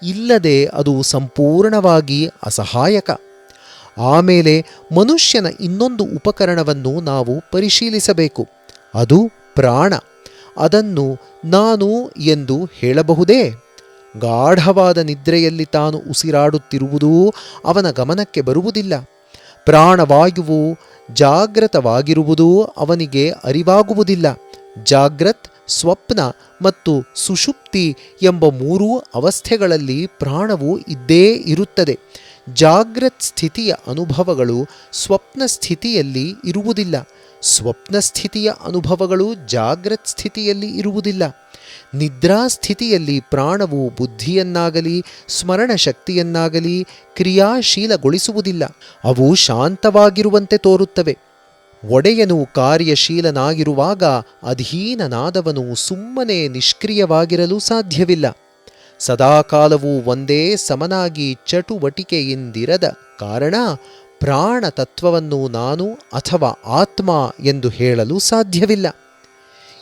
ಇಲ್ಲದೆ ಅದು ಸಂಪೂರ್ಣವಾಗಿ ಅಸಹಾಯಕ. ಆಮೇಲೆ ಮನುಷ್ಯನ ಇನ್ನೊಂದು ಉಪಕರಣವನ್ನು ನಾವು ಪರಿಶೀಲಿಸಬೇಕು. ಅದು ಪ್ರಾಣ. ಅದನ್ನು ನಾನು ಎಂದು ಹೇಳಬಹುದೇ? ಗಾಢವಾದ ನಿದ್ರೆಯಲ್ಲಿ ತಾನು ಉಸಿರಾಡುತ್ತಿರುವುದೂ ಅವನ ಗಮನಕ್ಕೆ ಬರುವುದಿಲ್ಲ. ಪ್ರಾಣವಾಯುವು ಜಾಗೃತವಾಗಿರುವುದೂ ಅವನಿಗೆ ಅರಿವಾಗುವುದಿಲ್ಲ. ಜಾಗ್ರತ್, ಸ್ವಪ್ನ ಮತ್ತು ಸುಷುಪ್ತಿ ಎಂಬ 3 ಅವಸ್ಥೆಗಳಲ್ಲಿ ಪ್ರಾಣವು ಇದ್ದೇ ಇರುತ್ತದೆ. ಜಾಗ್ರತ್ ಸ್ಥಿತಿಯ ಅನುಭವಗಳು ಸ್ವಪ್ನ ಸ್ಥಿತಿಯಲ್ಲಿ ಇರುವುದಿಲ್ಲ. ಸ್ವಪ್ನ ಸ್ಥಿತಿಯ ಅನುಭವಗಳು ಜಾಗ್ರತ್ ಸ್ಥಿತಿಯಲ್ಲಿ ಇರುವುದಿಲ್ಲ. ನಿದ್ರಾಸ್ಥಿತಿಯಲ್ಲಿ ಪ್ರಾಣವು ಬುದ್ಧಿಯನ್ನಾಗಲಿ ಸ್ಮರಣ ಶಕ್ತಿಯನ್ನಾಗಲಿ ಕ್ರಿಯಾಶೀಲಗೊಳಿಸುವುದಿಲ್ಲ. ಅವು ಶಾಂತವಾಗಿರುವಂತೆ ತೋರುತ್ತವೆ. ಒಡೆಯನು ಕಾರ್ಯಶೀಲನಾಗಿರುವಾಗ ಅಧೀನನಾದವನು ಸುಮ್ಮನೆ ನಿಷ್ಕ್ರಿಯವಾಗಿರಲು ಸಾಧ್ಯವಿಲ್ಲ. ಸದಾಕಾಲವೂ ಒಂದೇ ಸಮನಾಗಿ ಚಟುವಟಿಕೆಯಿಂದಿರದ ಕಾರಣ ಪ್ರಾಣ ತತ್ವವನ್ನು ನಾನು ಅಥವಾ ಆತ್ಮ ಎಂದು ಹೇಳಲು ಸಾಧ್ಯವಿಲ್ಲ.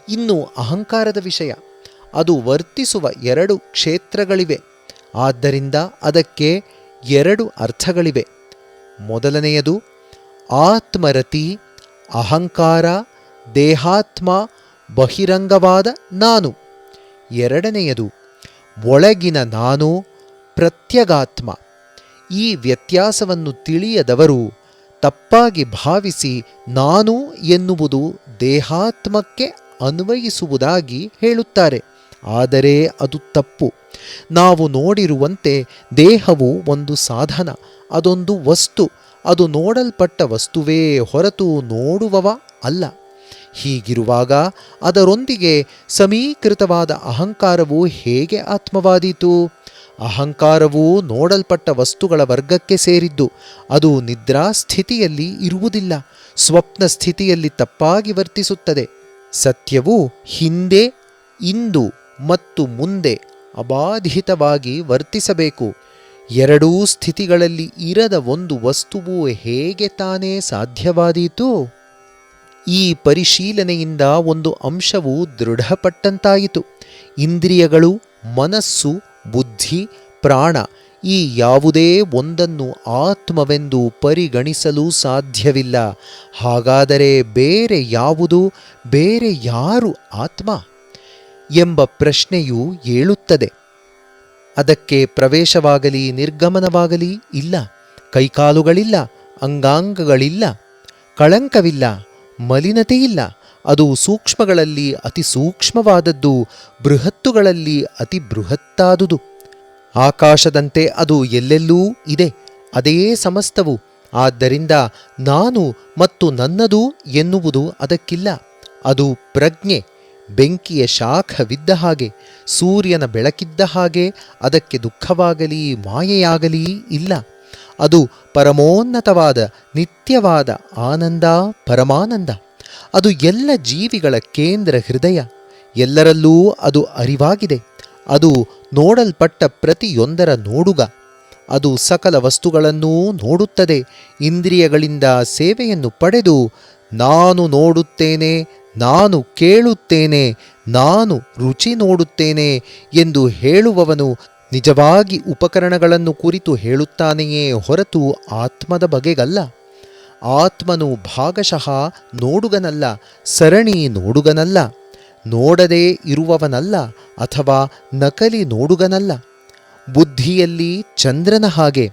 ಇನ್ನು ಅಹಂಕಾರದ ವಿಷಯ. ಅದು ವರ್ತಿಸುವ 2 ಕ್ಷೇತ್ರಗಳಿವೆ. ಆದ್ದರಿಂದ ಅದಕ್ಕೆ 2 ಅರ್ಥಗಳಿವೆ. ಮೊದಲನೆಯದು ಆತ್ಮರತಿ, ಅಹಂಕಾರ, ದೇಹಾತ್ಮ, ಬಹಿರಂಗವಾದ ನಾನು. ಎರಡನೆಯದು ಒಳಗಿನ ನಾನು, ಪ್ರತ್ಯಗಾತ್ಮ. ಈ ವ್ಯತ್ಯಾಸವನ್ನು ತಿಳಿಯದವರು ತಪ್ಪಾಗಿ ಭಾವಿಸಿ ನಾನು ಎನ್ನುವುದು ದೇಹಾತ್ಮಕ್ಕೆ ಅನ್ವಯಿಸುವುದಾಗಿ ಹೇಳುತ್ತಾರೆ. ಆದರೆ ಅದು ತಪ್ಪು. ನಾವು ನೋಡಿರುವಂತೆ ದೇಹವು ಒಂದು ಸಾಧನ, ಅದೊಂದು ವಸ್ತು. ಅದು ನೋಡಲ್ಪಟ್ಟ ವಸ್ತುವೇ ಹೊರತು ನೋಡುವವ ಅಲ್ಲ. ಹೀಗಿರುವಾಗ ಅದರೊಂದಿಗೆ ಸಮೀಕೃತವಾದ ಅಹಂಕಾರವು ಹೇಗೆ ಆತ್ಮವಾದೀತು? ಅಹಂಕಾರವು ನೋಡಲ್ಪಟ್ಟ ವಸ್ತುಗಳ ವರ್ಗಕ್ಕೆ ಸೇರಿದ್ದು. ಅದು ನಿದ್ರಾಸ್ಥಿತಿಯಲ್ಲಿ ಇರುವುದಿಲ್ಲ. ಸ್ವಪ್ನ ಸ್ಥಿತಿಯಲ್ಲಿ ತಪ್ಪಾಗಿ ವರ್ತಿಸುತ್ತದೆ. ಸತ್ಯವು ಹಿಂದೆ, ಇಂದು ಮತ್ತು ಮುಂದೆ ಅಬಾಧಿತವಾಗಿ ವರ್ತಿಸಬೇಕು. 2 ಸ್ಥಿತಿಗಳಲ್ಲಿ ಇರದ ಒಂದು ವಸ್ತುವು ಹೇಗೆ ತಾನೇ ಸಾಧ್ಯವಾದೀತು? ಈ ಪರಿಶೀಲನೆಯಿಂದ ಒಂದು ಅಂಶವು ದೃಢಪಟ್ಟಂತಾಯಿತು. ಇಂದ್ರಿಯಗಳು, ಮನಸ್ಸು, ಬುದ್ಧಿ, ಪ್ರಾಣ ಈ ಯಾವುದೇ ಒಂದನ್ನು ಆತ್ಮವೆಂದು ಪರಿಗಣಿಸಲು ಸಾಧ್ಯವಿಲ್ಲ. ಹಾಗಾದರೆ ಬೇರೆ ಯಾವುದು, ಬೇರೆ ಯಾರು ಆತ್ಮ ಎಂಬ ಪ್ರಶ್ನೆಯು ಏಳುತ್ತದೆ. ಅದಕ್ಕೆ ಪ್ರವೇಶವಾಗಲಿ ನಿರ್ಗಮನವಾಗಲಿ ಇಲ್ಲ. ಕೈಕಾಲುಗಳಿಲ್ಲ, ಅಂಗಾಂಗಗಳಿಲ್ಲ, ಕಳಂಕವಿಲ್ಲ, ಮಲಿನತೆಯಿಲ್ಲ. ಅದು ಸೂಕ್ಷ್ಮಗಳಲ್ಲಿ ಅತಿ ಸೂಕ್ಷ್ಮವಾದದ್ದು, ಬೃಹತ್ತುಗಳಲ್ಲಿ ಅತಿ ಬೃಹತ್ತಾದುದು. ಆಕಾಶದಂತೆ ಅದು ಎಲ್ಲೆಲ್ಲೂ ಇದೆ, ಅದೇ ಸಮಸ್ತವು. ಆದ್ದರಿಂದ ನಾನು ಮತ್ತು ನನ್ನದು ಎನ್ನುವುದು ಅದಕ್ಕಿಲ್ಲ. ಅದು ಪ್ರಜ್ಞೆ, ಬೆಂಕಿಯ ಶಾಖವಿದ್ದ ಹಾಗೆ, ಸೂರ್ಯನ ಬೆಳಕಿದ್ದ ಹಾಗೆ. ಅದಕ್ಕೆ ದುಃಖವಾಗಲಿ ಮಾಯೆಯಾಗಲಿ ಇಲ್ಲ. ಅದು ಪರಮೋನ್ನತವಾದ ನಿತ್ಯವಾದ ಆನಂದ, ಪರಮಾನಂದ. ಅದು ಎಲ್ಲ ಜೀವಿಗಳ ಕೇಂದ್ರ ಹೃದಯ. ಎಲ್ಲರಲ್ಲೂ ಅದು ಅರಿವಾಗಿದೆ. ಅದು ನೋಡಲ್ಪಟ್ಟ ಪ್ರತಿಯೊಂದರ ನೋಡುಗ. ಅದು ಸಕಲ ವಸ್ತುಗಳನ್ನೂ ನೋಡುತ್ತದೆ. ಇಂದ್ರಿಯಗಳಿಂದ ಸೇವೆಯನ್ನು ಪಡೆದು ನಾನು ನೋಡುತ್ತೇನೆ, ನಾನು ಕೇಳುತ್ತೇನೆ, ನಾನು ರುಚಿ ನೋಡುತ್ತೇನೆ ಎಂದು ಹೇಳುವವನು ನಿಜವಾಗಿ ಉಪಕರಣಗಳನ್ನು ಕುರಿತು ಹೇಳುತ್ತಾನೆಯೇ ಹೊರತು ಆತ್ಮದ ಬಗೆಗಲ್ಲ. ಆತ್ಮನು ಭಾಗಶಃ ನೋಡುಗನಲ್ಲ, ಸರಣಿ ನೋಡುಗನಲ್ಲ, ನೋಡದೇ ಇರುವವನಲ್ಲ, ಅಥವಾ ನಕಲಿ ನೋಡುಗನಲ್ಲ. ಬುದ್ಧಿಯಲ್ಲಿ ಚಂದ್ರನ ಹಾಗೆ,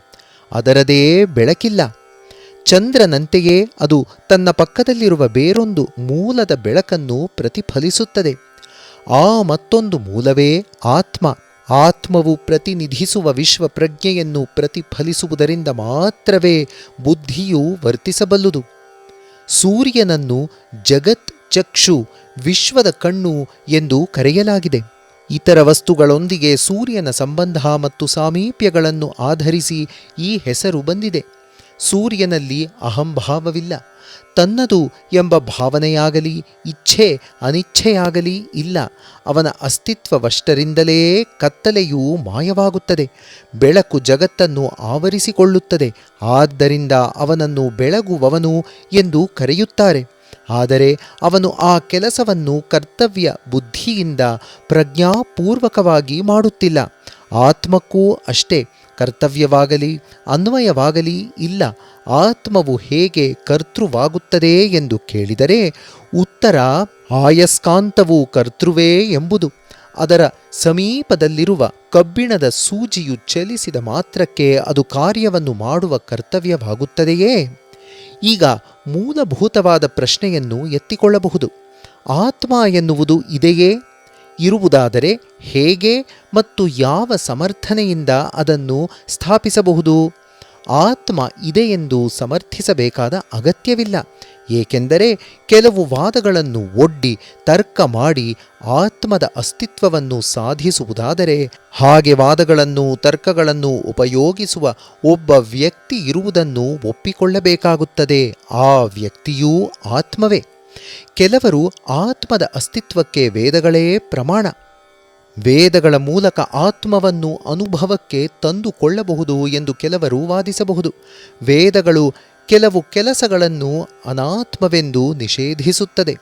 ಅದರದೇ ಬೆಳಕಿಲ್ಲ. ಚಂದ್ರನಂತೆಯೇ ಅದು ತನ್ನ ಪಕ್ಕದಲ್ಲಿರುವ ಬೇರೊಂದು ಮೂಲದ ಬೆಳಕನ್ನು ಪ್ರತಿಫಲಿಸುತ್ತದೆ. ಆ ಮತ್ತೊಂದು ಮೂಲವೇ ಆತ್ಮ. ಆತ್ಮವು ಪ್ರತಿನಿಧಿಸುವ ವಿಶ್ವ ಪ್ರಜ್ಞೆಯನ್ನು ಪ್ರತಿಫಲಿಸುವುದರಿಂದ ಮಾತ್ರವೇ ಬುದ್ಧಿಯು ವರ್ತಿಸಬಲ್ಲುದು. ಸೂರ್ಯನನ್ನು ಜಗತ್ ಚಕ್ಷು, ವಿಶ್ವದ ಕಣ್ಣು ಎಂದು ಕರೆಯಲಾಗಿದೆ. ಇತರ ವಸ್ತುಗಳೊಂದಿಗೆ ಸೂರ್ಯನ ಸಂಬಂಧ ಮತ್ತು ಸಾಮೀಪ್ಯಗಳನ್ನು ಆಧರಿಸಿ ಈ ಹೆಸರು ಬಂದಿದೆ. ಸೂರ್ಯನಲ್ಲಿ ಅಹಂಭಾವವಿಲ್ಲ. ತನ್ನದು ಎಂಬ ಭಾವನೆಯಾಗಲಿ ಇಚ್ಛೆ ಅನಿಚ್ಛೆಯಾಗಲಿ ಇಲ್ಲ. ಅವನ ಅಸ್ತಿತ್ವವಷ್ಟರಿಂದಲೇ ಕತ್ತಲೆಯೂ ಮಾಯವಾಗುತ್ತದೆ. ಬೆಳಕು ಜಗತ್ತನ್ನು ಆವರಿಸಿಕೊಳ್ಳುತ್ತದೆ. ಆದ್ದರಿಂದ ಅವನನ್ನು ಬೆಳಗುವವನು ಎಂದು ಕರೆಯುತ್ತಾರೆ. ಆದರೆ ಅವನು ಆ ಕೆಲಸವನ್ನು ಕರ್ತವ್ಯ ಬುದ್ಧಿಯಿಂದ ಪ್ರಜ್ಞಾಪೂರ್ವಕವಾಗಿ ಮಾಡುತ್ತಿಲ್ಲ. ಆತ್ಮಕ್ಕೂ ಅಷ್ಟೇ ಕರ್ತವ್ಯವಾಗಲಿ ಅನ್ವಯವಾಗಲಿ ಇಲ್ಲ. ಆತ್ಮವು ಹೇಗೆ ಕರ್ತೃವಾಗುತ್ತದೆ ಎಂದು ಕೇಳಿದರೆ ಉತ್ತರ ಆಯಸ್ಕಾಂತವು ಕರ್ತೃವೇ ಎಂಬುದು. ಅದರ ಸಮೀಪದಲ್ಲಿರುವ ಕಬ್ಬಿಣದ ಸೂಜಿಯು ಚಲಿಸಿದ ಮಾತ್ರಕ್ಕೆ ಅದು ಕಾರ್ಯವನ್ನು ಮಾಡುವ ಕರ್ತವ್ಯವಾಗುತ್ತದೆಯೇ? ಈಗ ಮೂಲಭೂತವಾದ ಪ್ರಶ್ನೆಯನ್ನು ಎತ್ತಿಕೊಳ್ಳಬಹುದು. ಆತ್ಮ ಎನ್ನುವುದು ಇದೆಯೇ? ಇರುವುದಾದರೆ ಹೇಗೆ ಮತ್ತು ಯಾವ ಸಮರ್ಥನೆಯಿಂದ ಅದನ್ನು ಸ್ಥಾಪಿಸಬಹುದು? ಆತ್ಮ ಇದೆಯೆಂದು ಸಮರ್ಥಿಸಬೇಕಾದ ಅಗತ್ಯವಿಲ್ಲ. ಏಕೆಂದರೆ ಕೆಲವು ವಾದಗಳನ್ನು ಒಡ್ಡಿ ತರ್ಕ ಮಾಡಿ ಆತ್ಮದ ಅಸ್ತಿತ್ವವನ್ನು ಸಾಧಿಸುವುದಾದರೆ ಹಾಗೆ ವಾದಗಳನ್ನು ತರ್ಕಗಳನ್ನು ಉಪಯೋಗಿಸುವ ಒಬ್ಬ ವ್ಯಕ್ತಿ ಇರುವುದನ್ನು ಒಪ್ಪಿಕೊಳ್ಳಬೇಕಾಗುತ್ತದೆ. ಆ ವ್ಯಕ್ತಿಯೂ ಆತ್ಮವೇ. ಕೆಲವರು ಆತ್ಮದ ಅಸ್ತಿತ್ವಕ್ಕೆ ವೇದಗಳೇ ಪ್ರಮಾಣ, ವೇದಗಳ ಮೂಲಕ ಆತ್ಮವನ್ನು ಅನುಭವಕ್ಕೆ ತಂದುಕೊಳ್ಳಬಹುದು ಎಂದು ಕೆಲವರು ವಾದಿಸಬಹುದು. ವೇದಗಳು ಕೆಲವು ಕೆಲಸಗಳನ್ನು ಅನಾತ್ಮವೆಂದು ನಿಷೇಧಿಸುತ್ತದೆ.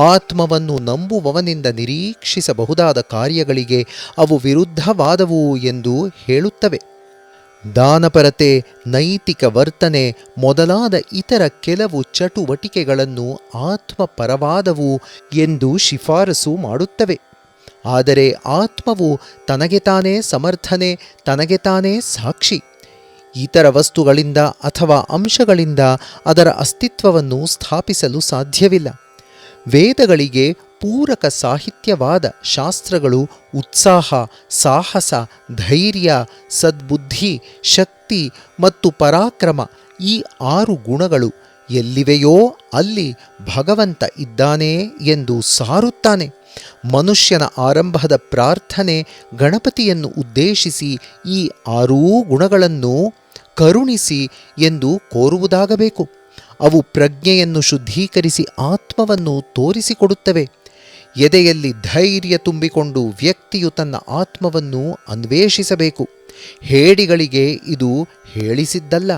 ಆತ್ಮವನ್ನು ನಂಬುವವನಿಂದ ನಿರೀಕ್ಷಿಸಬಹುದಾದ ಕಾರ್ಯಗಳಿಗೆ ಅವು ವಿರುದ್ಧವಾದವು ಎಂದು ಹೇಳುತ್ತವೆ. ದಾನಪರತೆ, ನೈತಿಕ ವರ್ತನೆ ಮೊದಲಾದ ಇತರ ಕೆಲವು ಚಟುವಟಿಕೆಗಳನ್ನು ಆತ್ಮಪರವಾದವು ಎಂದು ಶಿಫಾರಸು ಮಾಡುತ್ತವೆ. ಆದರೆ ಆತ್ಮವು ತನಗೆ ತಾನೇ ಸಮರ್ಥನೆ, ತನಗೆ ತಾನೇ ಸಾಕ್ಷಿ. ಇತರ ವಸ್ತುಗಳಿಂದ ಅಥವಾ ಅಂಶಗಳಿಂದ ಅದರ ಅಸ್ತಿತ್ವವನ್ನು ಸ್ಥಾಪಿಸಲು ಸಾಧ್ಯವಿಲ್ಲ. ವೇದಗಳಿಗೆ ಪೂರಕ ಸಾಹಿತ್ಯವಾದ ಶಾಸ್ತ್ರಗಳು ಉತ್ಸಾಹ, ಸಾಹಸ, ಧೈರ್ಯ, ಸದ್ಬುದ್ಧಿ, ಶಕ್ತಿ ಮತ್ತು ಪರಾಕ್ರಮ ಈ 6 ಗುಣಗಳು ಎಲ್ಲಿವೆಯೋ ಅಲ್ಲಿ ಭಗವಂತ ಇದ್ದಾನೆ ಎಂದು ಸಾರುತ್ತಾನೆ. ಮನುಷ್ಯನ ಆರಂಭದ ಪ್ರಾರ್ಥನೆ ಗಣಪತಿಯನ್ನು ಉದ್ದೇಶಿಸಿ ಈ 6 ಗುಣಗಳನ್ನು ಕರುಣಿಸಿ ಎಂದು ಕೋರುವುದಾಗಬೇಕು. ಅವು ಪ್ರಜ್ಞೆಯನ್ನು ಶುದ್ಧೀಕರಿಸಿ ಆತ್ಮವನ್ನು ತೋರಿಸಿಕೊಡುತ್ತವೆ. ಎದೆಯಲ್ಲಿ ಧೈರ್ಯ ತುಂಬಿಕೊಂಡು ವ್ಯಕ್ತಿಯು ತನ್ನ ಆತ್ಮವನ್ನು ಅನ್ವೇಷಿಸಬೇಕು. ಹೇಡಿಗಳಿಗೆ ಇದು ಹೇಳಿಸಿದ್ದಲ್ಲ.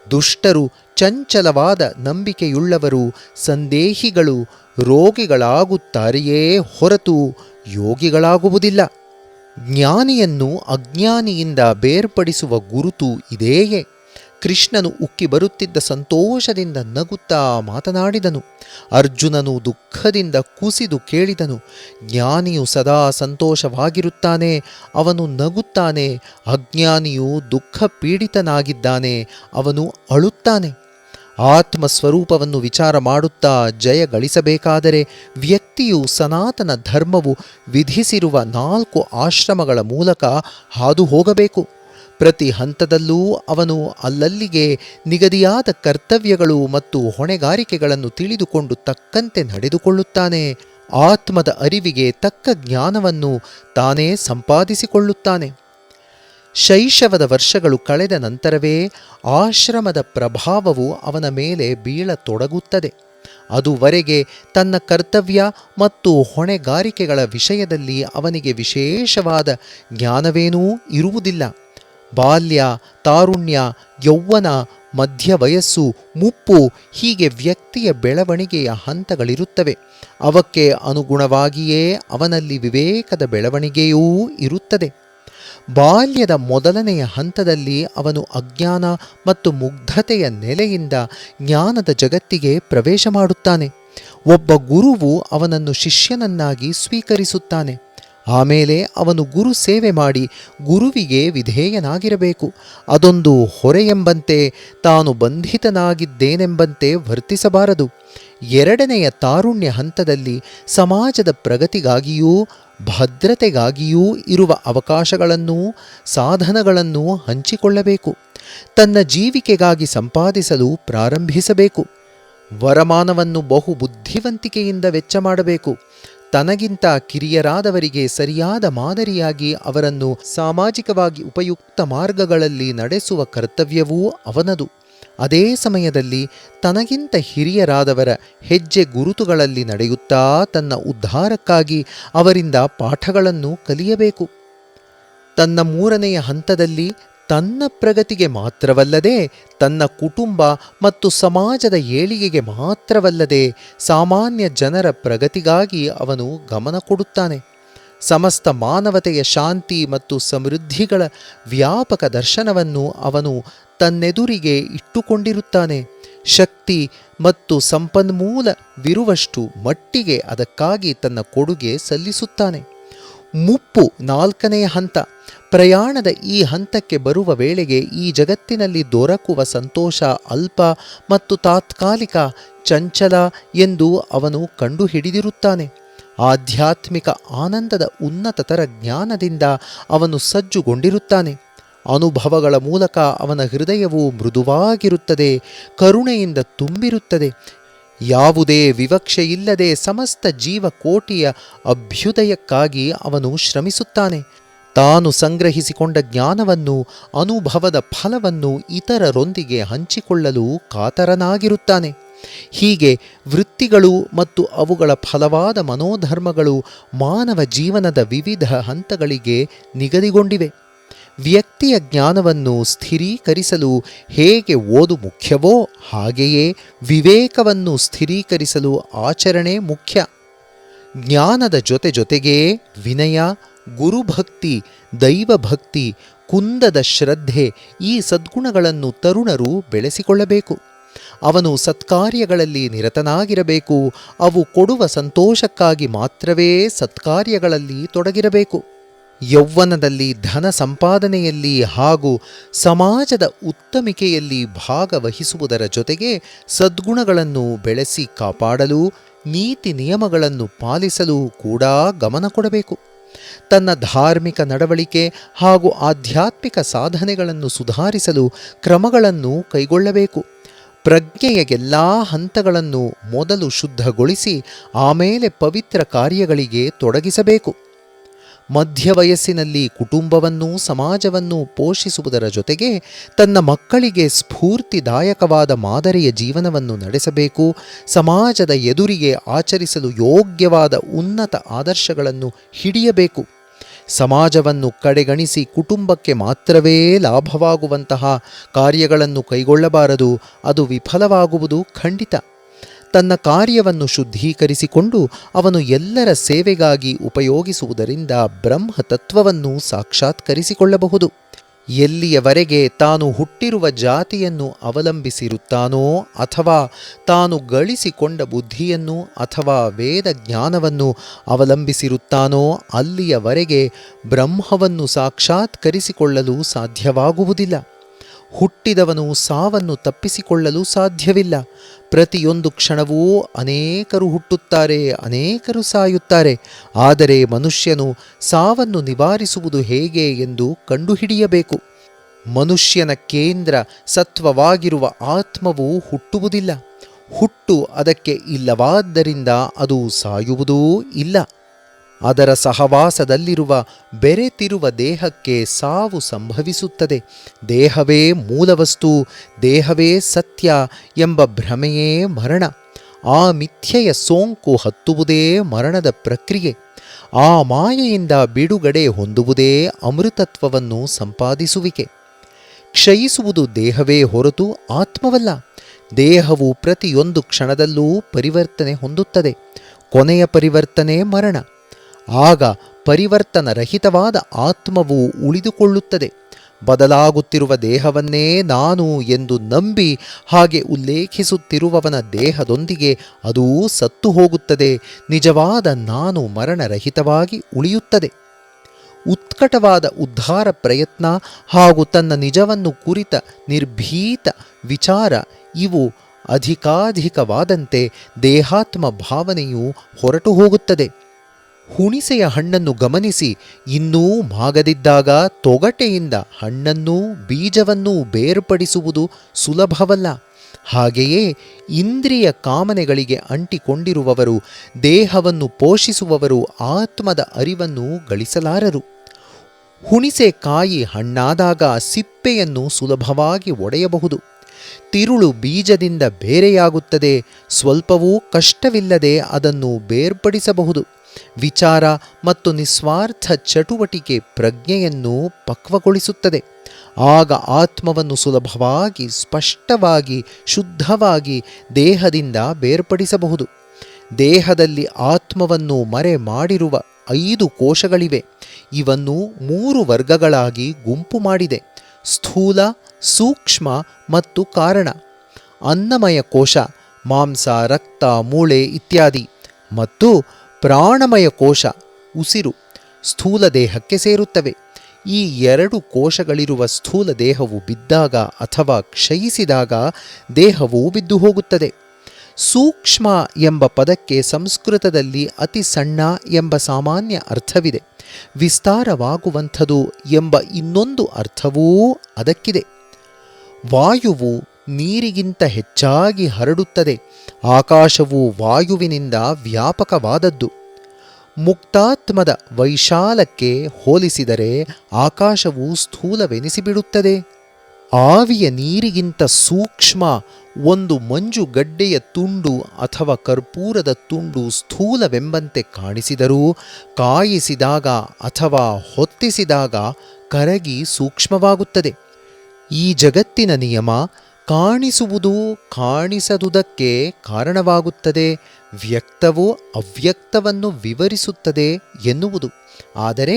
ದುಷ್ಟರು, ಚಂಚಲವಾದ ನಂಬಿಕೆಯುಳ್ಳವರು, ಸಂದೇಹಿಗಳು ರೋಗಿಗಳಾಗುತ್ತಾರೆಯೇ ಹೊರತು ಯೋಗಿಗಳಾಗುವುದಿಲ್ಲ. ಜ್ಞಾನಿಯನ್ನು ಅಜ್ಞಾನಿಯಿಂದ ಬೇರ್ಪಡಿಸುವ ಗುರುತು ಇದೇಯೇ? ಕೃಷ್ಣನು ಉಕ್ಕಿ ಬರುತ್ತಿದ್ದ ಸಂತೋಷದಿಂದ ನಗುತ್ತಾ ಮಾತನಾಡಿದನು. ಅರ್ಜುನನು ದುಃಖದಿಂದ ಕುಸಿದು ಕೇಳಿದನು. ಜ್ಞಾನಿಯು ಸದಾ ಸಂತೋಷವಾಗಿರುತ್ತಾನೆ, ಅವನು ನಗುತ್ತಾನೆ. ಅಜ್ಞಾನಿಯು ದುಃಖ ಪೀಡಿತನಾಗಿದ್ದಾನೆ, ಅವನು ಅಳುತ್ತಾನೆ. ಆತ್ಮಸ್ವರೂಪವನ್ನು ವಿಚಾರ ಮಾಡುತ್ತಾ ಜಯ ಗಳಿಸಬೇಕಾದರೆ ವ್ಯಕ್ತಿಯು ಸನಾತನ ಧರ್ಮವು ವಿಧಿಸಿರುವ 4 ಆಶ್ರಮಗಳ ಮೂಲಕ ಹಾದು ಹೋಗಬೇಕು. ಪ್ರತಿ ಹಂತದಲ್ಲೂ ಅವನು ಅಲ್ಲಲ್ಲಿಗೆ ನಿಗದಿಯಾದ ಕರ್ತವ್ಯಗಳು ಮತ್ತು ಹೊಣೆಗಾರಿಕೆಗಳನ್ನು ತಿಳಿದುಕೊಂಡು ತಕ್ಕಂತೆ ನಡೆದುಕೊಳ್ಳುತ್ತಾನೆ. ಆತ್ಮದ ಅರಿವಿಗೆ ತಕ್ಕ ಜ್ಞಾನವನ್ನು ತಾನೇ ಸಂಪಾದಿಸಿಕೊಳ್ಳುತ್ತಾನೆ. ಶೈಶವದ ವರ್ಷಗಳು ಕಳೆದ ನಂತರವೇ ಆಶ್ರಮದ ಪ್ರಭಾವವು ಅವನ ಮೇಲೆ ಬೀಳತೊಡಗುತ್ತದೆ. ಅದುವರೆಗೆ ತನ್ನ ಕರ್ತವ್ಯ ಮತ್ತು ಹೊಣೆಗಾರಿಕೆಗಳ ವಿಷಯದಲ್ಲಿ ಅವನಿಗೆ ವಿಶೇಷವಾದ ಜ್ಞಾನವೇನೂ ಇರುವುದಿಲ್ಲ. ಬಾಲ್ಯ, ತಾರುಣ್ಯ, ಯೌವನ, ಮಧ್ಯ ವಯಸ್ಸು, ಮುಪ್ಪು ಹೀಗೆ ವ್ಯಕ್ತಿಯ ಬೆಳವಣಿಗೆಯ ಹಂತಗಳಿರುತ್ತವೆ. ಅವಕ್ಕೆ ಅನುಗುಣವಾಗಿಯೇ ಅವನಲ್ಲಿ ವಿವೇಕದ ಬೆಳವಣಿಗೆಯೂ ಇರುತ್ತದೆ. ಬಾಲ್ಯದ ಮೊದಲನೆಯ ಹಂತದಲ್ಲಿ ಅವನು ಅಜ್ಞಾನ ಮತ್ತು ಮುಗ್ಧತೆಯ ನೆಲೆಯಿಂದ ಜ್ಞಾನದ ಜಗತ್ತಿಗೆ ಪ್ರವೇಶ ಮಾಡುತ್ತಾನೆ. ಒಬ್ಬ ಗುರುವು ಅವನನ್ನು ಶಿಷ್ಯನನ್ನಾಗಿ ಸ್ವೀಕರಿಸುತ್ತಾನೆ. ಆಮೇಲೆ ಅವನು ಗುರು ಸೇವೆ ಮಾಡಿ ಗುರುವಿಗೆ ವಿಧೇಯನಾಗಿರಬೇಕು. ಅದೊಂದು ಹೊರೆಯೆಂಬಂತೆ, ತಾನು ಬಂಧಿತನಾಗಿದ್ದೇನೆಂಬಂತೆ ವರ್ತಿಸಬಾರದು. ಎರಡನೆಯ ತಾರುಣ್ಯ ಹಂತದಲ್ಲಿ ಸಮಾಜದ ಪ್ರಗತಿಗಾಗಿಯೂ ಭದ್ರತೆಗಾಗಿಯೂ ಇರುವ ಅವಕಾಶಗಳನ್ನೂ ಸಾಧನಗಳನ್ನೂ ಹಂಚಿಕೊಳ್ಳಬೇಕು. ತನ್ನ ಜೀವಿಕೆಗಾಗಿ ಸಂಪಾದಿಸಲು ಪ್ರಾರಂಭಿಸಬೇಕು. ವರಮಾನವನ್ನು ಬಹು ಬುದ್ಧಿವಂತಿಕೆಯಿಂದ ವೆಚ್ಚ ಮಾಡಬೇಕು. ತನಗಿಂತ ಕಿರಿಯರಾದವರಿಗೆ ಸರಿಯಾದ ಮಾದರಿಯಾಗಿ ಅವರನ್ನು ಸಾಮಾಜಿಕವಾಗಿ ಉಪಯುಕ್ತ ಮಾರ್ಗಗಳಲ್ಲಿ ನಡೆಸುವ ಕರ್ತವ್ಯವೂ ಅವನದು. ಅದೇ ಸಮಯದಲ್ಲಿ ತನಗಿಂತ ಹಿರಿಯರಾದವರ ಹೆಜ್ಜೆ ಗುರುತುಗಳಲ್ಲಿ ನಡೆಯುತ್ತಾ ತನ್ನ ಉದ್ಧಾರಕ್ಕಾಗಿ ಅವರಿಂದ ಪಾಠಗಳನ್ನು ಕಲಿಯಬೇಕು. ತನ್ನ 3ನೆಯ ಹಂತದಲ್ಲಿ ತನ್ನ ಪ್ರಗತಿಗೆ ಮಾತ್ರವಲ್ಲದೆ ತನ್ನ ಕುಟುಂಬ ಮತ್ತು ಸಮಾಜದ ಏಳಿಗೆಗೆ ಮಾತ್ರವಲ್ಲದೆ ಸಾಮಾನ್ಯ ಜನರ ಪ್ರಗತಿಗಾಗಿ ಅವನು ಗಮನ ಕೊಡುತ್ತಾನೆ. ಸಮಸ್ತ ಮಾನವತೆಯ ಶಾಂತಿ ಮತ್ತು ಸಮೃದ್ಧಿಗಳ ವ್ಯಾಪಕ ದರ್ಶನವನ್ನು ಅವನು ತನ್ನೆದುರಿಗೆ ಇಟ್ಟುಕೊಂಡಿರುತ್ತಾನೆ. ಶಕ್ತಿ ಮತ್ತು ಸಂಪನ್ಮೂಲವಿರುವಷ್ಟು ಮಟ್ಟಿಗೆ ಅದಕ್ಕಾಗಿ ತನ್ನ ಕೊಡುಗೆ ಸಲ್ಲಿಸುತ್ತಾನೆ. ಮುಪ್ಪು 4ನೆಯ ಹಂತ. ಪ್ರಯಾಣದ ಈ ಹಂತಕ್ಕೆ ಬರುವ ವೇಳೆಗೆ ಈ ಜಗತ್ತಿನಲ್ಲಿ ದೊರಕುವ ಸಂತೋಷ ಅಲ್ಪ ಮತ್ತು ತಾತ್ಕಾಲಿಕ, ಚಂಚಲ ಎಂದು ಅವನು ಕಂಡುಹಿಡಿದಿರುತ್ತಾನೆ. ಆಧ್ಯಾತ್ಮಿಕ ಆನಂದದ ಉನ್ನತತರ ಜ್ಞಾನದಿಂದ ಅವನು ಸಜ್ಜುಗೊಂಡಿರುತ್ತಾನೆ. ಅನುಭವಗಳ ಮೂಲಕ ಅವನ ಹೃದಯವು ಮೃದುವಾಗಿರುತ್ತದೆ, ಕರುಣೆಯಿಂದ ತುಂಬಿರುತ್ತದೆ. ಯಾವುದೇ ವಿವಕ್ಷೆಯಿಲ್ಲದೆ ಸಮಸ್ತ ಜೀವಕೋಟಿಯ ಅಭ್ಯುದಯಕ್ಕಾಗಿ ಅವನು ಶ್ರಮಿಸುತ್ತಾನೆ. ತಾನು ಸಂಗ್ರಹಿಸಿಕೊಂಡ ಜ್ಞಾನವನ್ನು, ಅನುಭವದ ಫಲವನ್ನು ಇತರರೊಂದಿಗೆ ಹಂಚಿಕೊಳ್ಳಲು ಕಾತರನಾಗಿರುತ್ತಾನೆ. ಹೀಗೆ ವೃತ್ತಿಗಳು ಮತ್ತು ಅವುಗಳ ಫಲವಾದ ಮನೋಧರ್ಮಗಳು ಮಾನವ ಜೀವನದ ವಿವಿಧ ಹಂತಗಳಿಗೆ ನಿಗದಿಗೊಂಡಿವೆ. ವ್ಯಕ್ತಿಯ ಜ್ಞಾನವನ್ನು ಸ್ಥಿರೀಕರಿಸಲು ಹೇಗೆ ಓದು ಮುಖ್ಯವೋ ಹಾಗೆಯೇ ವಿವೇಕವನ್ನು ಸ್ಥಿರೀಕರಿಸಲು ಆಚರಣೆ ಮುಖ್ಯ. ಜ್ಞಾನದ ಜೊತೆಗೆ ವಿನಯ, ಗುರುಭಕ್ತಿ, ದೈವಭಕ್ತಿ, ಕುಂದದ ಶ್ರದ್ಧೆ ಈ ಸದ್ಗುಣಗಳನ್ನು ತರುಣರು ಬೆಳೆಸಿಕೊಳ್ಳಬೇಕು. ಅವನು ಸತ್ಕಾರ್ಯಗಳಲ್ಲಿ ನಿರತನಾಗಿರಬೇಕು. ಅವು ಕೊಡುವ ಸಂತೋಷಕ್ಕಾಗಿ ಮಾತ್ರವೇ ಸತ್ಕಾರ್ಯಗಳಲ್ಲಿ ತೊಡಗಿರಬೇಕು. ಯೌವನದಲ್ಲಿ ಧನ ಸಂಪಾದನೆಯಲ್ಲಿ ಹಾಗೂ ಸಮಾಜದ ಉತ್ತಮಿಕೆಯಲ್ಲಿ ಭಾಗವಹಿಸುವುದರ ಜೊತೆಗೆ ಸದ್ಗುಣಗಳನ್ನು ಬೆಳೆಸಿ ಕಾಪಾಡಲು, ನೀತಿ ನಿಯಮಗಳನ್ನು ಪಾಲಿಸಲು ಕೂಡ ಗಮನ ಕೊಡಬೇಕು. ತನ್ನ ಧಾರ್ಮಿಕ ನಡವಳಿಕೆ ಹಾಗೂ ಆಧ್ಯಾತ್ಮಿಕ ಸಾಧನೆಗಳನ್ನು ಸುಧಾರಿಸಲು ಕ್ರಮಗಳನ್ನು ಕೈಗೊಳ್ಳಬೇಕು. ಪ್ರಜ್ಞೆಯ ಎಲ್ಲ ಹಂತಗಳನ್ನು ಮೊದಲು ಶುದ್ಧಗೊಳಿಸಿ ಆಮೇಲೆ ಪವಿತ್ರ ಕಾರ್ಯಗಳಿಗೆ ತೊಡಗಿಸಬೇಕು. ಮಧ್ಯ ವಯಸ್ಸಿನಲ್ಲಿ ಕುಟುಂಬವನ್ನು, ಸಮಾಜವನ್ನು ಪೋಷಿಸುವುದರ ಜೊತೆಗೆ ತನ್ನ ಮಕ್ಕಳಿಗೆ ಸ್ಫೂರ್ತಿದಾಯಕವಾದ ಮಾದರಿಯ ಜೀವನವನ್ನು ನಡೆಸಬೇಕು. ಸಮಾಜದ ಎದುರಿಗೆ ಆಚರಿಸಲು ಯೋಗ್ಯವಾದ ಉನ್ನತ ಆದರ್ಶಗಳನ್ನು ಹಿಡಿಯಬೇಕು. ಸಮಾಜವನ್ನು ಕಡೆಗಣಿಸಿ ಕುಟುಂಬಕ್ಕೆ ಮಾತ್ರವೇ ಲಾಭವಾಗುವಂತಹ ಕಾರ್ಯಗಳನ್ನು ಕೈಗೊಳ್ಳಬಾರದು. ಅದು ವಿಫಲವಾಗುವುದು ಖಂಡಿತ. ತನ್ನ ಕಾರ್ಯವನ್ನು ಶುದ್ಧೀಕರಿಸಿಕೊಂಡು ಅವನು ಎಲ್ಲರ ಸೇವೆಗಾಗಿ ಉಪಯೋಗಿಸುವುದರಿಂದ ಬ್ರಹ್ಮತತ್ವವನ್ನು ಸಾಕ್ಷಾತ್ಕರಿಸಿಕೊಳ್ಳಬಹುದು. ಎಲ್ಲಿಯವರೆಗೆ ತಾನು ಹುಟ್ಟಿರುವ ಜಾತಿಯನ್ನು ಅವಲಂಬಿಸಿರುತ್ತಾನೋ ಅಥವಾ ತಾನು ಗಳಿಸಿಕೊಂಡ ಬುದ್ಧಿಯನ್ನು ಅಥವಾ ವೇದ ಜ್ಞಾನವನ್ನು ಅವಲಂಬಿಸಿರುತ್ತಾನೋ ಅಲ್ಲಿಯವರೆಗೆ ಬ್ರಹ್ಮವನ್ನು ಸಾಕ್ಷಾತ್ಕರಿಸಿಕೊಳ್ಳಲು ಸಾಧ್ಯವಾಗುವುದಿಲ್ಲ. ಹುಟ್ಟಿದವನು ಸಾವನ್ನು ತಪ್ಪಿಸಿಕೊಳ್ಳಲು ಸಾಧ್ಯವಿಲ್ಲ. ಪ್ರತಿಯೊಂದು ಕ್ಷಣವೂ ಅನೇಕರು ಹುಟ್ಟುತ್ತಾರೆ, ಅನೇಕರು ಸಾಯುತ್ತಾರೆ. ಆದರೆ ಮನುಷ್ಯನು ಸಾವನ್ನು ನಿವಾರಿಸುವುದು ಹೇಗೆ ಎಂದು ಕಂಡುಹಿಡಿಯಬೇಕು. ಮನುಷ್ಯನ ಕೇಂದ್ರ ಸತ್ವವಾಗಿರುವ ಆತ್ಮವು ಹುಟ್ಟುವುದಿಲ್ಲ. ಹುಟ್ಟು ಅದಕ್ಕೆ ಇಲ್ಲವಾದ್ದರಿಂದ ಅದು ಸಾಯುವುದೂ ಇಲ್ಲ. ಅದರ ಸಹವಾಸದಲ್ಲಿರುವ ಬೆರೆತಿರುವ ದೇಹಕ್ಕೆ ಸಾವು ಸಂಭವಿಸುತ್ತದೆ. ದೇಹವೇ ಮೂಲವಸ್ತು, ದೇಹವೇ ಸತ್ಯ ಎಂಬ ಭ್ರಮೆಯೇ ಮರಣ. ಆ ಮಿಥ್ಯೆಯ ಸೋಂಕು ಹತ್ತುವುದೇ ಮರಣದ ಪ್ರಕ್ರಿಯೆ. ಆ ಮಾಯೆಯಿಂದ ಬಿಡುಗಡೆ ಹೊಂದುವುದೇ ಅಮೃತತ್ವವನ್ನು ಸಂಪಾದಿಸುವಿಕೆ. ಕ್ಷಯಿಸುವುದು ದೇಹವೇ ಹೊರತು ಆತ್ಮವಲ್ಲ. ದೇಹವು ಪ್ರತಿಯೊಂದು ಕ್ಷಣದಲ್ಲೂ ಪರಿವರ್ತನೆ ಹೊಂದುತ್ತದೆ. ಕೊನೆಯ ಪರಿವರ್ತನೆ ಮರಣ. ಆಗ ಪರಿವರ್ತನರಹಿತವಾದ ಆತ್ಮವು ಉಳಿದುಕೊಳ್ಳುತ್ತದೆ. ಬದಲಾಗುತ್ತಿರುವ ದೇಹವನ್ನೇ ನಾನು ಎಂದು ನಂಬಿ ಹಾಗೆ ಉಲ್ಲೇಖಿಸುತ್ತಿರುವವನ ದೇಹದೊಂದಿಗೆ ಅದೂ ಸತ್ತು ಹೋಗುತ್ತದೆ. ನಿಜವಾದ ನಾನು ಮರಣರಹಿತವಾಗಿ ಉಳಿಯುತ್ತದೆ. ಉತ್ಕಟವಾದ ಉದ್ಧಾರ ಪ್ರಯತ್ನ ಹಾಗೂ ತನ್ನ ನಿಜವನ್ನು ಕುರಿತ ನಿರ್ಭೀತ ವಿಚಾರ ಇವು ಅಧಿಕಾಧಿಕವಾದಂತೆ ದೇಹಾತ್ಮ ಭಾವನೆಯು ಹೊರಟು ಹೋಗುತ್ತದೆ. ಹುಣಿಸೆಯ ಹಣ್ಣನ್ನು ಗಮನಿಸಿ. ಇನ್ನೂ ಮಾಗದಿದ್ದಾಗ ತೊಗಟೆಯಿಂದ ಹಣ್ಣನ್ನೂ ಬೀಜವನ್ನೂ ಬೇರ್ಪಡಿಸುವುದು ಸುಲಭವಲ್ಲ. ಹಾಗೆಯೇ ಇಂದ್ರಿಯ ಕಾಮನೆಗಳಿಗೆ ಅಂಟಿಕೊಂಡಿರುವವರು, ದೇಹವನ್ನು ಪೋಷಿಸುವವರು ಆತ್ಮದ ಅರಿವನ್ನು ಗಳಿಸಲಾರರು. ಹುಣಿಸೆ ಕಾಯಿ ಹಣ್ಣಾದಾಗ ಸಿಪ್ಪೆಯನ್ನು ಸುಲಭವಾಗಿ ಒಡೆಯಬಹುದು. ತಿರುಳು ಬೀಜದಿಂದ ಬೇರೆಯಾಗುತ್ತದೆ. ಸ್ವಲ್ಪವೂ ಕಷ್ಟವಿಲ್ಲದೆ ಅದನ್ನು ಬೇರ್ಪಡಿಸಬಹುದು. ವಿಚಾರ ಮತ್ತು ನಿಸ್ವಾರ್ಥ ಚಟುವಟಿಕೆ ಪ್ರಜ್ಞೆಯನ್ನು ಪಕ್ವಗೊಳಿಸುತ್ತದೆ. ಆಗ ಆತ್ಮವನ್ನು ಸುಲಭವಾಗಿ, ಸ್ಪಷ್ಟವಾಗಿ, ಶುದ್ಧವಾಗಿ ದೇಹದಿಂದ ಬೇರ್ಪಡಿಸಬಹುದು. ದೇಹದಲ್ಲಿ ಆತ್ಮವನ್ನು ಮರೆ ಮಾಡಿರುವ 5 ಕೋಶಗಳಿವೆ. ಇವನ್ನು 3 ವರ್ಗಗಳಾಗಿ ಗುಂಪು ಮಾಡಿದೆ: ಸ್ಥೂಲ, ಸೂಕ್ಷ್ಮ ಮತ್ತು ಕಾರಣ. ಅನ್ನಮಯ ಕೋಶ ಮಾಂಸ, ರಕ್ತ, ಮೂಳೆ ಇತ್ಯಾದಿ, ಮತ್ತು ಪ್ರಾಣಮಯ ಕೋಶ ಉಸಿರು ಸ್ಥೂಲ ದೇಹಕ್ಕೆ ಸೇರುತ್ತವೆ. ಈ 2 ಕೋಶಗಳಿರುವ ಸ್ಥೂಲ ದೇಹವು ಬಿದ್ದಾಗ ಅಥವಾ ಕ್ಷಯಿಸಿದಾಗ ದೇಹವು ಬಿದ್ದು ಹೋಗುತ್ತದೆ. ಸೂಕ್ಷ್ಮ ಎಂಬ ಪದಕ್ಕೆ ಸಂಸ್ಕೃತದಲ್ಲಿ ಅತಿ ಸಣ್ಣ ಎಂಬ ಸಾಮಾನ್ಯ ಅರ್ಥವಿದೆ. ವಿಸ್ತಾರವಾಗುವಂಥದು ಎಂಬ ಇನ್ನೊಂದು ಅರ್ಥವೂ ಅದಕ್ಕಿದೆ. ವಾಯುವು ನೀರಿಗಿಂತ ಹೆಚ್ಚಾಗಿ ಹರಡುತ್ತದೆ. ಆಕಾಶವು ವಾಯುವಿನಿಂದ ವ್ಯಾಪಕವಾದದ್ದು. ಮುಕ್ತಾತ್ಮದ ವೈಶಾಲಕ್ಕೆ ಹೋಲಿಸಿದರೆ ಆಕಾಶವು ಸ್ಥೂಲವೆನಿಸಿಬಿಡುತ್ತದೆ. ಆವಿಯ ನೀರಿಗಿಂತ ಸೂಕ್ಷ್ಮ ಒಂದು ಮಂಜುಗಡ್ಡೆಯ ತುಂಡು ಅಥವಾ ಕರ್ಪೂರದ ತುಂಡು ಸ್ಥೂಲವೆಂಬಂತೆ ಕಾಣಿಸಿದರೂ ಕಾಯಿಸಿದಾಗ ಅಥವಾ ಹೊತ್ತಿಸಿದಾಗ ಕರಗಿ ಸೂಕ್ಷ್ಮವಾಗುತ್ತದೆ. ಈ ಜಗತ್ತಿನ ನಿಯಮ ಕಾಣಿಸುವುದು ಕಾಣಿಸದುದಕ್ಕೆ ಕಾರಣವಾಗುತ್ತದೆ, ವ್ಯಕ್ತವು ಅವ್ಯಕ್ತವನ್ನು ವಿವರಿಸುತ್ತದೆ ಎನ್ನುವುದು. ಆದರೆ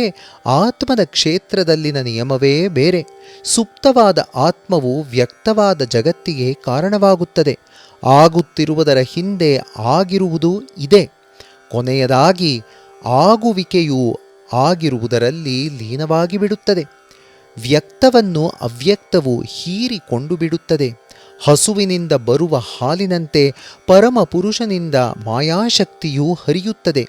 ಆತ್ಮದ ಕ್ಷೇತ್ರದಲ್ಲಿನ ನಿಯಮವೇ ಬೇರೆ. ಸುಪ್ತವಾದ ಆತ್ಮವು ವ್ಯಕ್ತವಾದ ಜಗತ್ತಿಗೆ ಕಾರಣವಾಗುತ್ತದೆ. ಆಗುತ್ತಿರುವುದರ ಹಿಂದೆ ಆಗಿರುವುದು ಇದೆ. ಕೊನೆಯದಾಗಿ ಆಗುವಿಕೆಯು ಆಗಿರುವುದರಲ್ಲಿ ಲೀನವಾಗಿ ಬಿಡುತ್ತದೆ. ವ್ಯಕ್ತವನ್ನು ಅವ್ಯಕ್ತವು ಹೀರಿಕೊಂಡು ಬಿಡುತ್ತದೆ. ಹಸುವಿನಿಂದ ಬರುವ ಹಾಲಿನಂತೆ ಪರಮಪುರುಷನಿಂದ ಮಾಯಾಶಕ್ತಿಯು ಹರಿಯುತ್ತದೆ.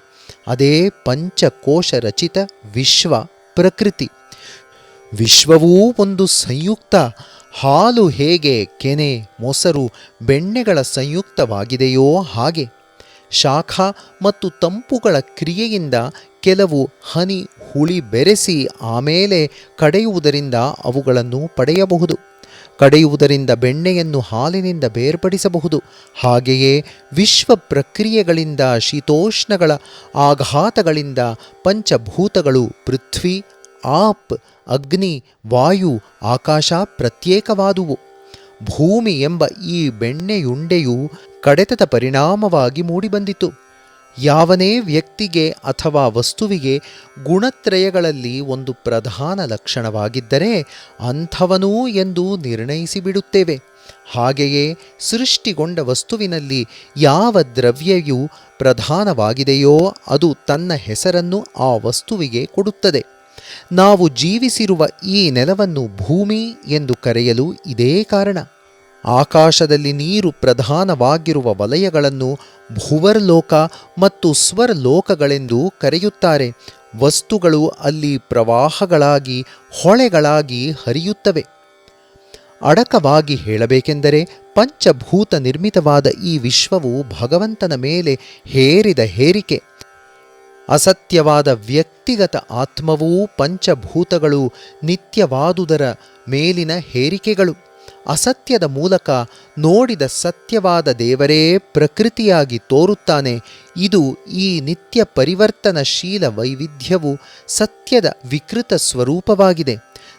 ಅದೇ ಪಂಚಕೋಶ ರಚಿತ ವಿಶ್ವ ಪ್ರಕೃತಿ. ವಿಶ್ವವೂ ಒಂದು ಸಂಯುಕ್ತ. ಹಾಲು ಹೇಗೆ ಕೆನೆ, ಮೊಸರು, ಬೆಣ್ಣೆಗಳ ಸಂಯುಕ್ತವಾಗಿದೆಯೋ ಹಾಗೆ ಶಾಖ ಮತ್ತು ತಂಪುಗಳ ಕ್ರಿಯೆಯಿಂದ ಕೆಲವು ಹನಿ ಹುಳಿ ಬೆರೆಸಿ ಆಮೇಲೆ ಕಡೆಯುವುದರಿಂದ ಅವುಗಳನ್ನು ಪಡೆಯಬಹುದು. ಕಡೆಯುವುದರಿಂದ ಬೆಣ್ಣೆಯನ್ನು ಹಾಲಿನಿಂದ ಬೇರ್ಪಡಿಸಬಹುದು. ಹಾಗೆಯೇ ವಿಶ್ವ ಪ್ರಕ್ರಿಯೆಗಳಿಂದ, ಶೀತೋಷ್ಣಗಳ ಆಘಾತಗಳಿಂದ ಪಂಚಭೂತಗಳು ಪೃಥ್ವಿ, ಆಪ್, ಅಗ್ನಿ, ವಾಯು, ಆಕಾಶ ಪ್ರತ್ಯೇಕವಾದುವು. ಭೂಮಿ ಎಂಬ ಈ ಬೆಣ್ಣೆಯುಂಡೆಯು ಕಡೆತದ ಪರಿಣಾಮವಾಗಿ ಮೂಡಿಬಂದಿತು. ಯಾವನೇ ವ್ಯಕ್ತಿಗೆ ಅಥವಾ ವಸ್ತುವಿಗೆ ಗುಣತ್ರಯಗಳಲ್ಲಿ ಒಂದು ಪ್ರಧಾನ ಲಕ್ಷಣವಾಗಿದ್ದರೆ ಅಂಥವನು ಎಂದು ನಿರ್ಣಯಿಸಿಬಿಡುತ್ತೇವೆ. ಹಾಗೆಯೇ ಸೃಷ್ಟಿಗೊಂಡ ವಸ್ತುವಿನಲ್ಲಿ ಯಾವ ದ್ರವ್ಯವು ಪ್ರಧಾನವಾಗಿದೆಯೋ ಅದು ತನ್ನ ಹೆಸರನ್ನು ಆ ವಸ್ತುವಿಗೆ ಕೊಡುತ್ತದೆ. ನಾವು ಜೀವಿಸಿರುವ ಈ ನೆಲವನ್ನು ಭೂಮಿ ಎಂದು ಕರೆಯಲು ಇದೇ ಕಾರಣ. ಆಕಾಶದಲ್ಲಿ ನೀರು ಪ್ರಧಾನವಾಗಿರುವ ವಲಯಗಳನ್ನು ಭುವರ್ಲೋಕ ಮತ್ತು ಸ್ವರ್ಲೋಕಗಳೆಂದು ಕರೆಯುತ್ತಾರೆ. ವಸ್ತುಗಳು ಅಲ್ಲಿ ಪ್ರವಾಹಗಳಾಗಿ ಹೊಳೆಗಳಾಗಿ ಹರಿಯುತ್ತವೆ. ಅಡಕವಾಗಿ ಹೇಳಬೇಕೆಂದರೆ ಪಂಚಭೂತ ನಿರ್ಮಿತವಾದ ಈ ವಿಶ್ವವು ಭಗವಂತನ ಮೇಲೆ ಹೇರಿದ ಹೇರಿಕೆ. ಅಸತ್ಯವಾದ ವ್ಯಕ್ತಿಗತ ಆತ್ಮವೂ ಪಂಚಭೂತಗಳು ನಿತ್ಯವಾದುದರ ಮೇಲಿನ ಹೇರಿಕೆಗಳು. ಅಸತ್ಯದ ಮೂಲಕ ನೋಡಿದ ಸತ್ಯವಾದ ದೇವರೇ ಪ್ರಕೃತಿಯಾಗಿ ತೋರುತ್ತಾನೆ. ಇದು ಈ ನಿತ್ಯ ಪರಿವರ್ತನಶೀಲ ವೈವಿಧ್ಯವು ಸತ್ಯದ ವಿಕೃತ ಸ್ವರೂಪವಾಗಿದೆ.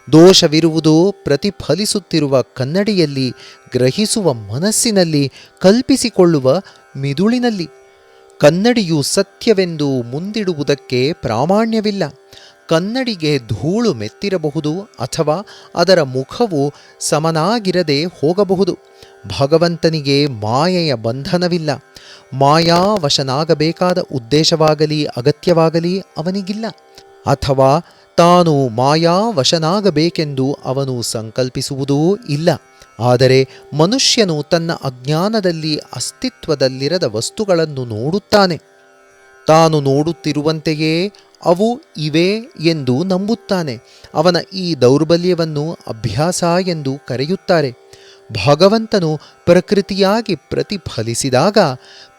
ದೋಷವಿರುವುದು ಪ್ರತಿಫಲಿಸುತ್ತಿರುವ ಕನ್ನಡಿಯಲ್ಲಿ, ಗ್ರಹಿಸುವ ಮನಸ್ಸಿನಲ್ಲಿ, ಕಲ್ಪಿಸಿಕೊಳ್ಳುವ ಮಿದುಳಿನಲ್ಲಿ. ಕನ್ನಡಿಯು ಸತ್ಯವೆಂದು ಮುಂದಿಡುವುದಕ್ಕೆ ಪ್ರಾಮಾಣ್ಯವಿಲ್ಲ. ಕನ್ನಡಿಗೆ ಧೂಳು ಮೆತ್ತಿರಬಹುದು ಅಥವಾ ಅದರ ಮುಖವು ಸಮನಾಗಿರದೆ ಹೋಗಬಹುದು. ಭಗವಂತನಿಗೆ ಮಾಯೆಯ ಬಂಧನವಿಲ್ಲ. ಮಾಯಾವಶನಾಗಬೇಕಾದ ಉದ್ದೇಶವಾಗಲಿ ಅಗತ್ಯವಾಗಲಿ ಅವನಿಗಿಲ್ಲ. ಅಥವಾ ತಾನು ಮಾಯಾವಶನಾಗಬೇಕೆಂದು ಅವನು ಸಂಕಲ್ಪಿಸುವುದೂ ಇಲ್ಲ. ಆದರೆ ಮನುಷ್ಯನು ತನ್ನ ಅಜ್ಞಾನದಲ್ಲಿ ಅಸ್ತಿತ್ವದಲ್ಲಿರದ ವಸ್ತುಗಳನ್ನು ನೋಡುತ್ತಾನೆ. ತಾನು ನೋಡುತ್ತಿರುವಂತೆಯೇ ಅವು ಇವೆ ಎಂದು ನಂಬುತ್ತಾನೆ. ಅವನ ಈ ದೌರ್ಬಲ್ಯವನ್ನು ಅಭ್ಯಾಸ ಎಂದು ಕರೆಯುತ್ತಾರೆ. ಭಗವಂತನು ಪ್ರಕೃತಿಯಾಗಿ ಪ್ರತಿಫಲಿಸಿದಾಗ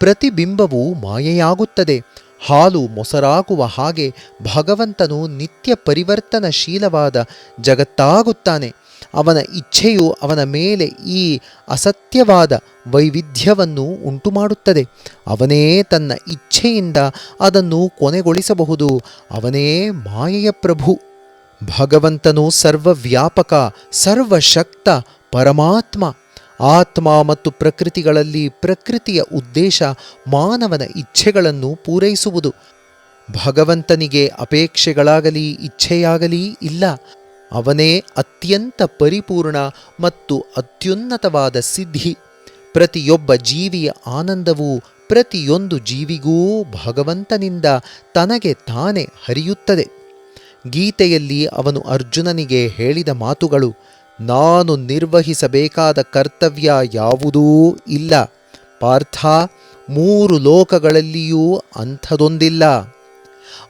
ಪ್ರತಿಬಿಂಬವು ಮಾಯೆಯಾಗುತ್ತದೆ. ಹಾಲು ಮೊಸರಾಗುವ ಹಾಗೆ ಭಗವಂತನು ನಿತ್ಯ ಪರಿವರ್ತನಶೀಲವಾದ ಜಗತ್ತಾಗುತ್ತಾನೆ. ಅವನ ಇಚ್ಛೆಯು ಅವನ ಮೇಲೆ ಈ ಅಸತ್ಯವಾದ ವೈವಿಧ್ಯವನ್ನು ಉಂಟುಮಾಡುತ್ತದೆ. ಅವನೇ ತನ್ನ ಇಚ್ಛೆಯಿಂದ ಅದನ್ನು ಕೊನೆಗೊಳಿಸಬಹುದು. ಅವನೇ ಮಾಯೆಯ ಪ್ರಭು. ಭಗವಂತನು ಸರ್ವವ್ಯಾಪಕ, ಸರ್ವಶಕ್ತ ಪರಮಾತ್ಮ. ಆತ್ಮ ಮತ್ತು ಪ್ರಕೃತಿಗಳಲ್ಲಿ ಪ್ರಕೃತಿಯ ಉದ್ದೇಶ ಮಾನವನ ಇಚ್ಛೆಗಳನ್ನು ಪೂರೈಸುವುದು. ಭಗವಂತನಿಗೆ ಅಪೇಕ್ಷೆಗಳಾಗಲಿ ಇಚ್ಛೆಯಾಗಲಿ ಇಲ್ಲ. ಅವನೇ ಅತ್ಯಂತ ಪರಿಪೂರ್ಣ ಮತ್ತು ಅತ್ಯುನ್ನತವಾದ ಸಿದ್ಧಿ. ಪ್ರತಿಯೊಬ್ಬ ಜೀವಿಯ ಆನಂದವು ಪ್ರತಿಯೊಂದು ಜೀವಿಗೂ ಭಗವಂತನಿಂದ ತನಗೆ ತಾನೇ ಹರಿಯುತ್ತದೆ. ಗೀತೆಯಲ್ಲಿ ಅವನು ಅರ್ಜುನನಿಗೆ ಹೇಳಿದ ಮಾತುಗಳು: ನಾನು ನಿರ್ವಹಿಸಬೇಕಾದ ಕರ್ತವ್ಯ ಯಾವುದೂ ಇಲ್ಲ ಪಾರ್ಥ, ಮೂರು ಲೋಕಗಳಲ್ಲಿಯೂ ಅಂಥದೊಂದಿಲ್ಲ.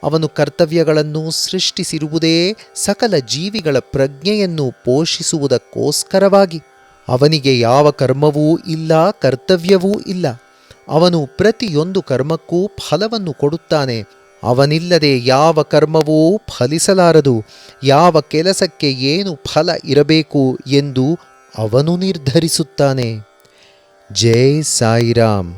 ಅವನು ಕರ್ತವ್ಯಗಳನ್ನು ಸೃಷ್ಟಿಸಿರುವುದೇ ಸಕಲ ಜೀವಿಗಳ ಪ್ರಜ್ಞೆಯನ್ನು ಪೋಷಿಸುವುದಕ್ಕೋಸ್ಕರವಾಗಿ. ಅವನಿಗೆ ಯಾವ ಕರ್ಮವೂ ಇಲ್ಲ, ಕರ್ತವ್ಯವೂ ಇಲ್ಲ. ಅವನು ಪ್ರತಿಯೊಂದು ಕರ್ಮಕ್ಕೂ ಫಲವನ್ನು ಕೊಡುತ್ತಾನೆ. ಅವನಿಲ್ಲದೆ ಯಾವ ಕರ್ಮವೂ ಫಲಿಸಲಾರದು. ಯಾವ ಕೆಲಸಕ್ಕೆ ಏನು ಫಲ ಇರಬೇಕು ಎಂದು ಅವನು ನಿರ್ಧರಿಸುತ್ತಾನೆ. ಜೈ ಸಾಯಿರಾಮ್.